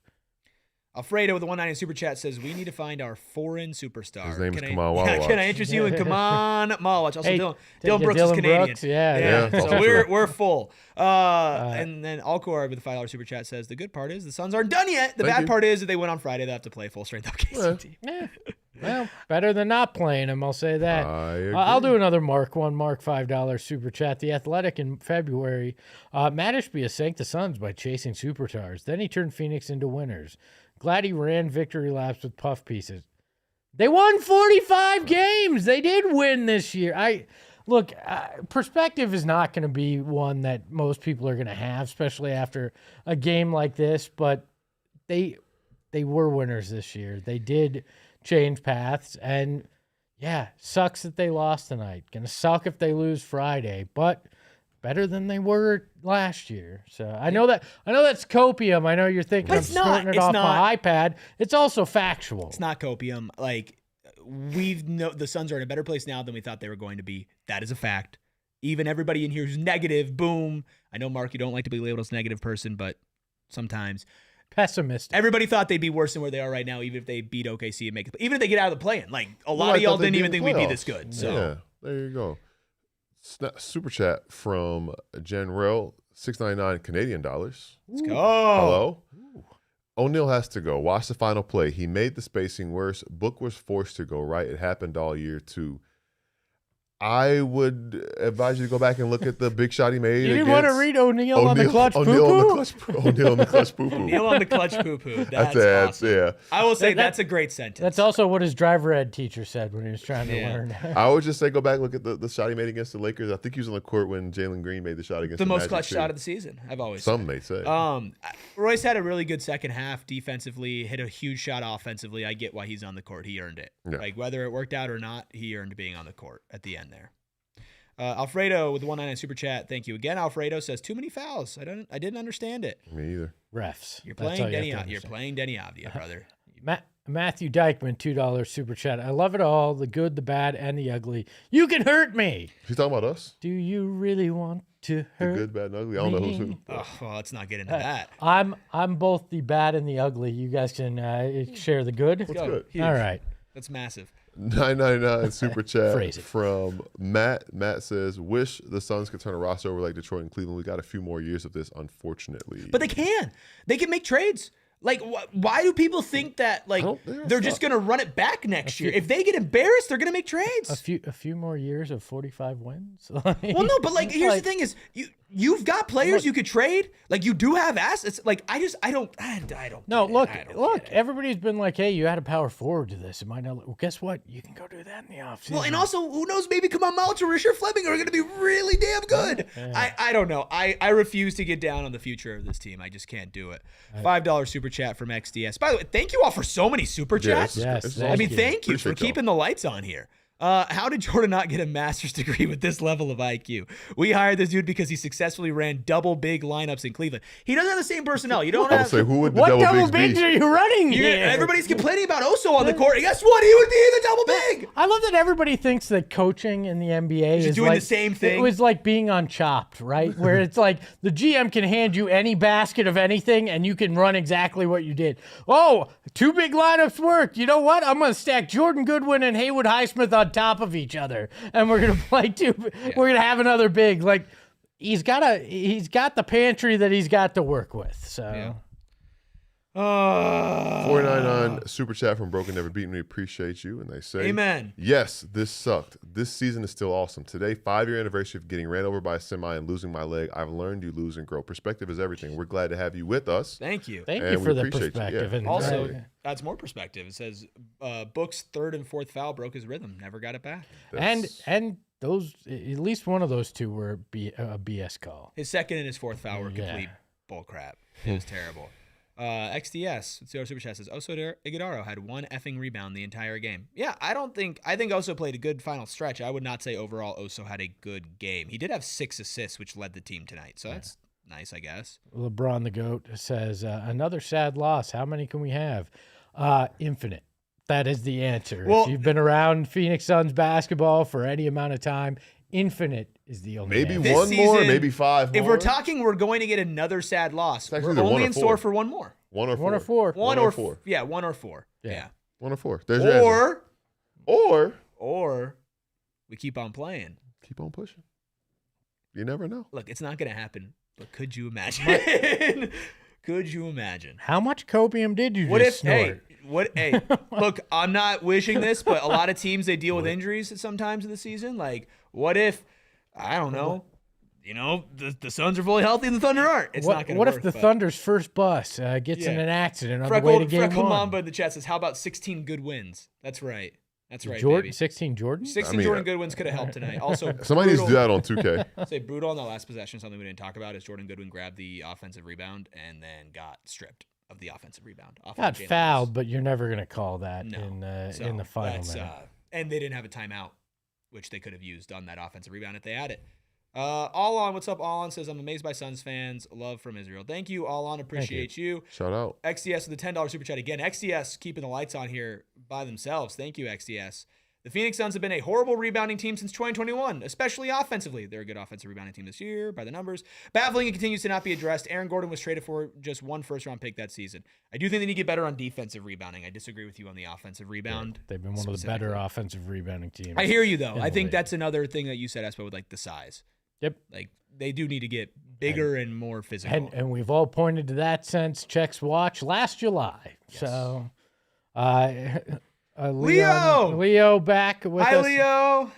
Alfredo with the 190 super chat says, we need to find our foreign superstar. His name is Kaman Malawach. Can I interest you in Kaman Malawach? Also, Hey, Dillon Brooks is Canadian. Brooks, yeah. So we're full. And then Alcor with the $5 super chat says, the good part is the Suns aren't done yet. The bad part is that they went on Friday. They have to play full strength OKC. Yeah. Well, better than not playing him, I'll say that. I agree. I'll do another Mark $5 super chat. The Athletic in February. Matt Ishbia sank the Suns by chasing superstars. Then he turned Phoenix into winners. Glad he ran victory laps with puff pieces. They won 45 games. They did win this year. Perspective is not going to be one that most people are going to have, especially after a game like this. But they they were winners this year. They did change paths, and yeah, sucks that they lost tonight. Gonna suck if they lose Friday, but better than they were last year. So I know that's copium. I know you're thinking I'm snorting it off my iPad. It's also factual. It's not copium. Like, the Suns are in a better place now than we thought they were going to be. That is a fact. Even everybody in here who's negative, boom. I know, Mark, you don't like to be labeled as a negative person, but sometimes. Pessimistic. Everybody thought they'd be worse than where they are right now, even if they beat OKC and make it. Even if they get out of the play-in. Like, a lot of y'all didn't even think we'd be this good. So. Yeah, there you go. Super chat from Janrell, $6.99 Canadian dollars. Let's go. Hello. O'Neal has to go. Watch the final play. He made the spacing worse. Book was forced to go right. It happened all year, too. I would advise you to go back and look at the big shot he made. You didn't want to read O'Neal on the clutch poo-poo? O'Neal on the clutch poo-poo. O'Neal on the clutch poo-poo. That's awesome. Yeah. I will say that's a great sentence. That's also what his driver ed teacher said when he was trying to learn. I would just say go back and look at the shot he made against the Lakers. I think he was on the court when Jalen Green made the shot against the most Magic clutch too. shot of the season, I've always Some said. may say. Royce had a really good second half defensively, hit a huge shot offensively. I get why he's on the court. He earned it. Yeah. Like, whether it worked out or not, he earned being on the court at the end there. Alfredo with the 199 super chat. Thank you again. Alfredo says too many fouls. I didn't understand it. Me either. Refs. You're playing Deni. You're playing Deni Avdija, brother. Matthew Dykeman, $2 super chat. I love it all, the good, the bad, and the ugly. You can hurt me. He's talking about us? Do you really want to hurt the good, bad, and ugly? I don't know who's who. Oh, well, let's not get into that. I'm both the bad and the ugly. You guys can share the good. Let's go. All right. That's massive. 999 super chat Phrase it. from Matt. Matt says, wish the Suns could turn a roster over like Detroit and Cleveland. We got a few more years of this, unfortunately. But they can. They can make trades. Like, why do people think that, like, they're just going to run it back next year? If they get embarrassed, they're going to make trades. A few more years of 45 wins? Well, no, but, like, here's the thing is, you've got players you could trade. Like, you do have assets. Like, I don't. No, look, everybody's been like, hey, you had a power forward to this. It might not. Well, guess what? You can go do that in the offseason. Well, and also, who knows, maybe Kamal Malik or Richard Fleming are going to be really damn good. Yeah. I don't know. I refuse to get down on the future of this team. I just can't do it. $5 super chat from XDS. By the way, thank you all for so many super chats. Yes, I mean, thank you for keeping the lights on here. How did Jordan not get a master's degree with this level of IQ? We hired this dude because he successfully ran double big lineups in Cleveland. He doesn't have the same personnel. You don't have. Say, who would the what double bigs are you running here? Everybody's complaining about Oso on the court. And guess what? He would be the double big. I love that everybody thinks that coaching in the NBA is doing like, the same thing. It was like being on Chopped, right? Where it's like the GM can hand you any basket of anything and you can run exactly what you did. Oh, 2 big lineups worked. You know what? I'm going to stack Jordan Goodwin and Haywood Highsmith on top of each other. And we're gonna play two. Yeah. We're gonna have another big. Like he's got the pantry that he's got to work with. So, 499 super chat from Broken Never Beaten. We appreciate you, and they say, "Amen." Yes, this sucked. This season is still awesome. Today, 5-year anniversary of getting ran over by a semi and losing my leg. I've learned you lose and grow. Perspective is everything. We're glad to have you with us. Thank you. Thank you for the perspective. Yeah. And also, that's more perspective. It says Book's third and fourth foul broke his rhythm. Never got it back. And those, at least one of those two were a BS call. His second and his fourth foul were complete bull crap. It was terrible. XDS, Super Chat says, Oso Ighodaro had 1 effing rebound the entire game. Yeah, I think Oso played a good final stretch. I would not say overall Oso had a good game. He did have 6 assists, which led the team tonight. So that's nice, I guess. LeBron the GOAT says, another sad loss. How many can we have? Infinite. That is the answer. Well, if you've been around Phoenix Suns basketball for any amount of time, infinite is the only maybe answer. One more, maybe 5 more. If we're talking, we're going to get another sad loss. We're only in store for one more. 1 or 4. 1 or 4. 1 or 4. Yeah, 1 or 4. Yeah. 1 or 4. There's your answer. Or we keep on playing. Keep on pushing. You never know. Look, it's not going to happen, but could you imagine? Could you imagine? How much copium did you just snort? Hey, look, I'm not wishing this, but a lot of teams, they deal with injuries sometimes in the season. Like, what if, I don't know, the Suns are fully healthy and the Thunder aren't? It's not going to work. What if the Thunder's first bus gets in an accident on the way to game 1? Freckle Mamba in the chat says, how about 16 good wins? That's right. That's right, Jordan, baby. 16 Jordan? 16 Jordan Goodwins could have helped tonight. Also, somebody needs to do that on 2K. Say brutal on that last possession. Something we didn't talk about is Jordan Goodwin grabbed the offensive rebound and then got stripped. of the offensive rebound. Off Got of Jalen fouled, Green. but you're never going to call that No. in So the final that's, minute. and they didn't have a timeout, which they could have used on that offensive rebound if they had it. All on, what's up? All on says, I'm amazed by Suns fans. Love from Israel. Thank you, all on. Appreciate you. Shout out. XDS with the $10 super chat again. XDS keeping the lights on here by themselves. Thank you, XDS. The Phoenix Suns have been a horrible rebounding team since 2021, especially offensively. They're a good offensive rebounding team this year by the numbers. Baffling and continues to not be addressed. Aaron Gordon was traded for just one first-round pick that season. I do think they need to get better on defensive rebounding. I disagree with you on the offensive rebound. They've been one of the better offensive rebounding teams. I hear you, though. in I the think league. that's another thing that you said, Espo, with like the size. Yep. Like they do need to get bigger and more physical. And we've all pointed to that since Check's watch last July. Yes. So, Leo! Leo back with Hi, us. Leo.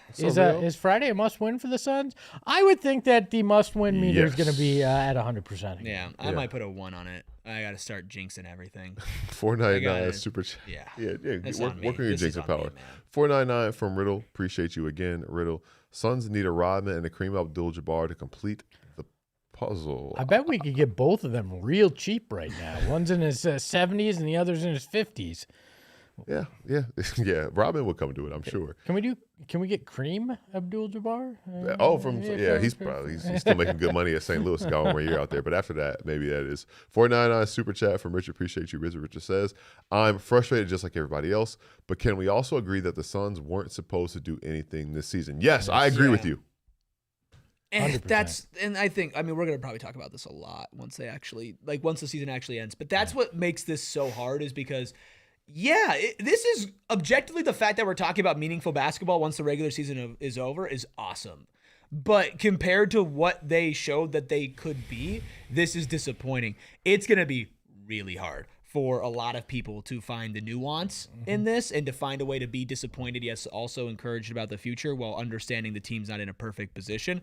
Is Friday a must-win for the Suns? I would think that the must-win meter is going to be at 100%. Yeah, I might put a 1 on it. I got to start jinxing everything. $4.99 super chat. Yeah. Yeah. on me. Work on your This is jinxing on me, power. man. $4.99 from Riddle. Appreciate you again, Riddle. Suns need a Rodman and a Kareem Abdul-Jabbar to complete the puzzle. I bet we could get both of them real cheap right now. One's in his 70s and the other's in his 50s. Yeah. Yeah. Rodman will come to it, I'm sure. Can we get Kareem Abdul-Jabbar? He's still making good money at St. Louis. Got one more year out there. But after that, maybe that is $4.99 super chat from Richard. Appreciate you, Richard. Richard says, I'm frustrated just like everybody else, but can we also agree that the Suns weren't supposed to do anything this season? Yes, I agree with you. And I think, we're going to probably talk about this a lot once the season actually ends. But that's what makes this so hard is because this is objectively the fact that we're talking about meaningful basketball once the regular season is over is awesome. But compared to what they showed that they could be, this is disappointing. It's going to be really hard for a lot of people to find the nuance in this and to find a way to be disappointed, yes, also encouraged about the future while understanding the team's not in a perfect position.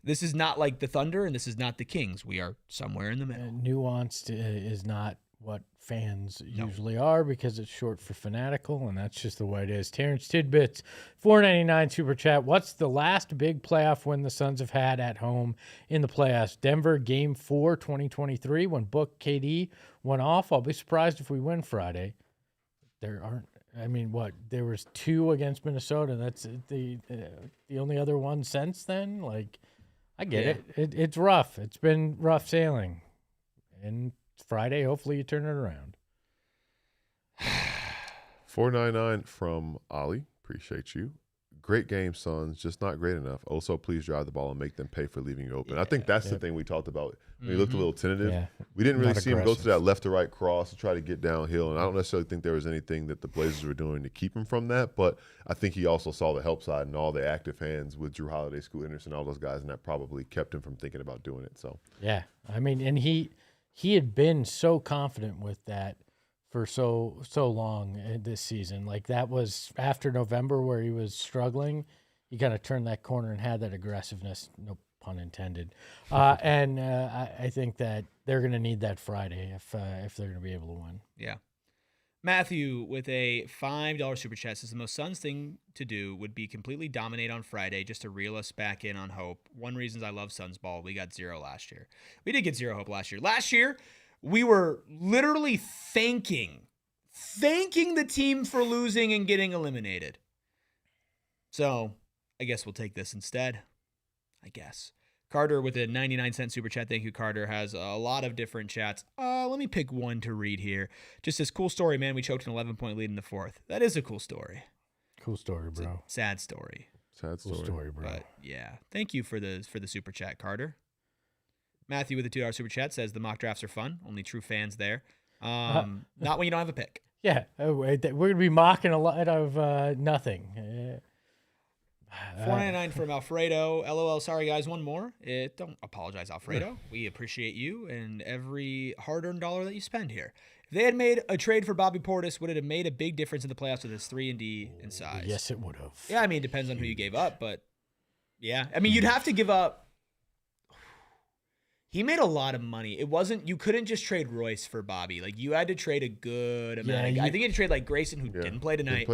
This is not like the Thunder and this is not the Kings. We are somewhere in the middle. Nuanced is not what fans usually are because it's short for fanatical, and that's just the way it is. Terrence Tidbits, $4.99 super chat. What's the last big playoff win the Suns have had at home in the playoffs? Denver, Game 4, 2023, when Book KD went off. I'll be surprised if we win Friday. There was 2 against Minnesota. That's the only other one since then. Like, I get it. It's rough. It's been rough sailing. And Friday, hopefully you turn it around. $4.99 from Ollie. Appreciate you. Great game, Suns. Just not great enough. Also, please drive the ball and make them pay for leaving you open. I think that's the thing we talked about. We looked a little tentative. Yeah. We didn't really Not see him go to aggressive. that left to right cross to try to get downhill. And I don't necessarily think there was anything that the Blazers were doing to keep him from that. But I think he also saw the help side and all the active hands with Drew Holiday, Scoot Henderson, all those guys, and that probably kept him from thinking about doing it. So Yeah. And he had been so confident with that for so long this season. Like, that was after November where he was struggling. He kind of turned that corner and had that aggressiveness, no pun intended. I think that they're going to need that Friday if they're going to be able to win. Yeah. Matthew with a $5 super chat says the most Suns thing to do would be completely dominate on Friday just to reel us back in on hope. One reason I love Suns ball, we got 0 last year. We did get 0 hope last year. Last year, we were literally thanking the team for losing and getting eliminated. So I guess we'll take this instead. I guess. Carter with a 99-cent super chat. Thank you, Carter. Has a lot of different chats. Let me pick one to read here. Just this cool story, man. We choked an 11-point lead in the 4th. That is a cool story. Cool story, bro. It's a sad story. sad Cool story, bro. But yeah, thank you for the super chat, Carter. Matthew with a $2 super chat says the mock drafts are fun. Only true fans there. Not when you don't have a pick. Yeah, we're going to be mocking a lot of nothing. $4.99 from Alfredo. LOL. Sorry, guys. One more. Don't apologize, Alfredo. We appreciate you and every hard-earned dollar that you spend here. If they had made a trade for Bobby Portis, would it have made a big difference in the playoffs with his 3-and-D in size? Yes, it would have. Yeah, I mean, it depends on who you gave up, but yeah. I mean, you'd have to give up. He made a lot of money. You couldn't just trade Royce for Bobby. Like, you had to trade a good amount. Yeah, I think you had to trade like Grayson, who didn't play tonight.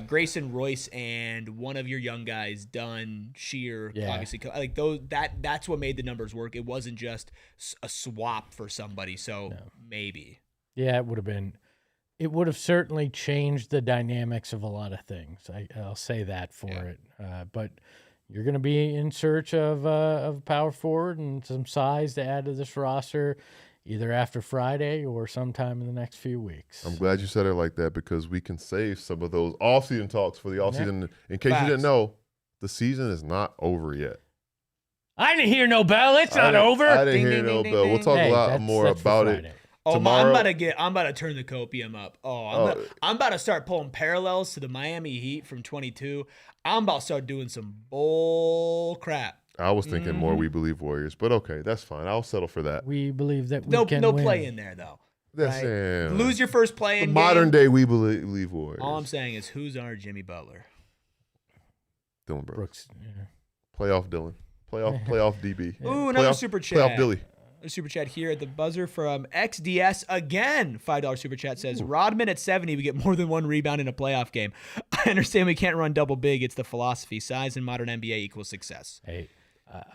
Grayson, Royce, and one of your young guys, Dunn, Shear, obviously. Like those. That's what made the numbers work. It wasn't just a swap for somebody. So maybe. Yeah, it would have been. It would have certainly changed the dynamics of a lot of things. I'll say that for it. But you're going to be in search of power forward and some size to add to this roster, either after Friday or sometime in the next few weeks. I'm glad you said it like that because we can save some of those offseason talks for the offseason. In case you didn't know, the season is not over yet. I didn't hear no bell. It's not over. I didn't hear no bell. We'll talk a lot more about it. Oh, tomorrow. I'm about to turn the copium up. I'm about to start pulling parallels to the Miami Heat from 22. I'm about to start doing some bull crap. I was thinking more We Believe Warriors, but okay, that's fine. I'll settle for that. We believe that we can no win. play in there though. That's right? Lose your first play in game. Modern day We Believe Warriors. All I'm saying is, who's our Jimmy Butler? Dillon Brooks. Yeah. Playoff Dillon. Playoff DB. Ooh, another super chat. Playoff Billy. A super chat here at the buzzer from XDS again. $5 super chat says, Rodman at 70 would get more than one rebound in a playoff game. I understand we can't run double big. It's the philosophy. Size in modern NBA equals success. Hey,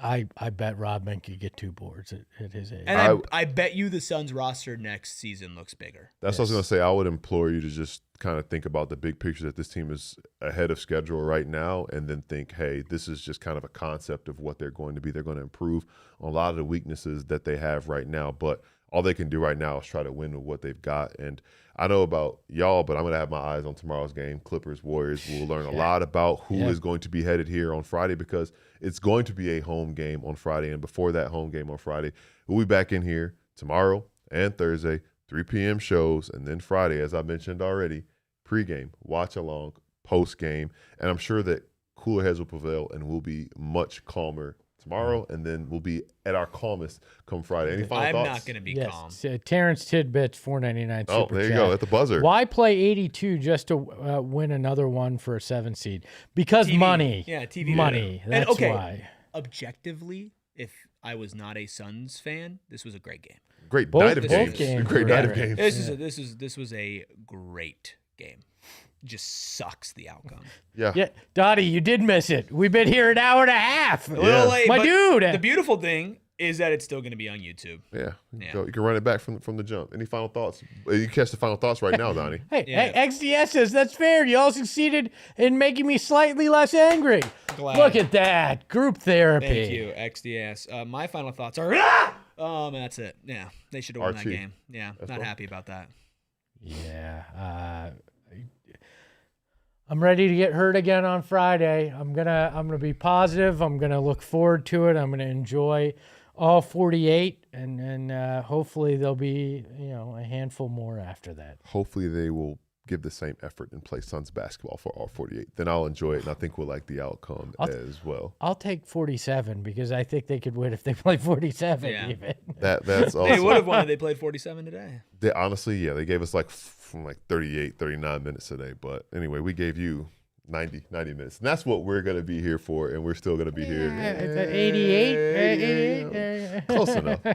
I bet Rodman could get 2 boards at his age. And I bet you the Suns roster next season looks bigger. That's what I was going to say. I would implore you to just kind of think about the big picture that this team is ahead of schedule right now and then think, hey, this is just kind of a concept of what they're going to be. They're going to improve on a lot of the weaknesses that they have right now, but all they can do right now is try to win with what they've got. And I know about y'all, but I'm going to have my eyes on tomorrow's game. Clippers, Warriors. We'll learn a lot about who is going to be headed here on Friday because it's going to be a home game on Friday. And before that home game on Friday, we'll be back in here tomorrow and Thursday, 3 p.m. shows. And then Friday, as I mentioned already, pregame, watch along, postgame. And I'm sure that cooler heads will prevail and we'll be much calmer tomorrow, and then we'll be at our calmest come Friday. Any final thoughts? I'm not going to be calm. Terrence Tidbits, $4.99 super Oh, there you chat. go, at the buzzer. Why play 82 just to win another one for a 7 seed? Because TV. money. Yeah, TV. Money. And, That's why. Objectively, if I was not a Suns fan, this was a great game. Great night of games. Great night of games. This was a great game. Just sucks the outcome. Yeah. Dottie, you did miss it. We've been here an hour and a half. A little late, my but dude. The beautiful thing is that it's still going to be on YouTube. Yeah. You can run it back from the jump. Any final thoughts? You can catch the final thoughts right now, Donnie. Hey, XDS says, that's fair. You all succeeded in making me slightly less angry. Glad. Look at that. Group therapy. Thank you, XDS. My final thoughts are, and that's it. Yeah, they should have won that game. Yeah, not happy about that. Yeah. I'm ready to get hurt again on Friday. I'm gonna be positive. I'm gonna look forward to it. I'm gonna enjoy all 48, and hopefully there'll be a handful more after that. Hopefully they will give the same effort and play Suns basketball for all 48. Then I'll enjoy it, and I think we'll like the outcome as well. I'll take 47 because I think they could win if they play 47. Yeah. Even. That's also, they would have won if they played 47 today. They honestly, they gave us from 38, 39 minutes today. But anyway, we gave you 90 minutes. And that's what we're going to be here for, and we're still going to be here. 88.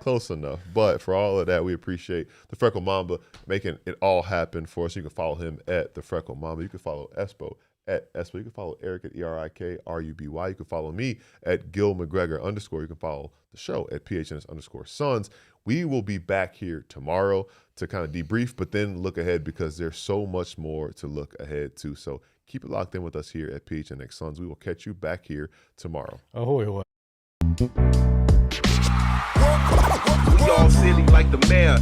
Close enough. But for all of that, we appreciate the Freckle Mamba making it all happen for us. You can follow him at the Freckle Mamba. You can follow Espo at Espo. You can follow Eric at ERIKRUBY. You can follow me at Gil McGregor _. You can follow the show at PHNX _Suns. We will be back here tomorrow to kind of debrief, but then look ahead because there's so much more to look ahead to. So keep it locked in with us here at PHNX Suns. We will catch you back here tomorrow. Oh, we will. We all silly like the mayor.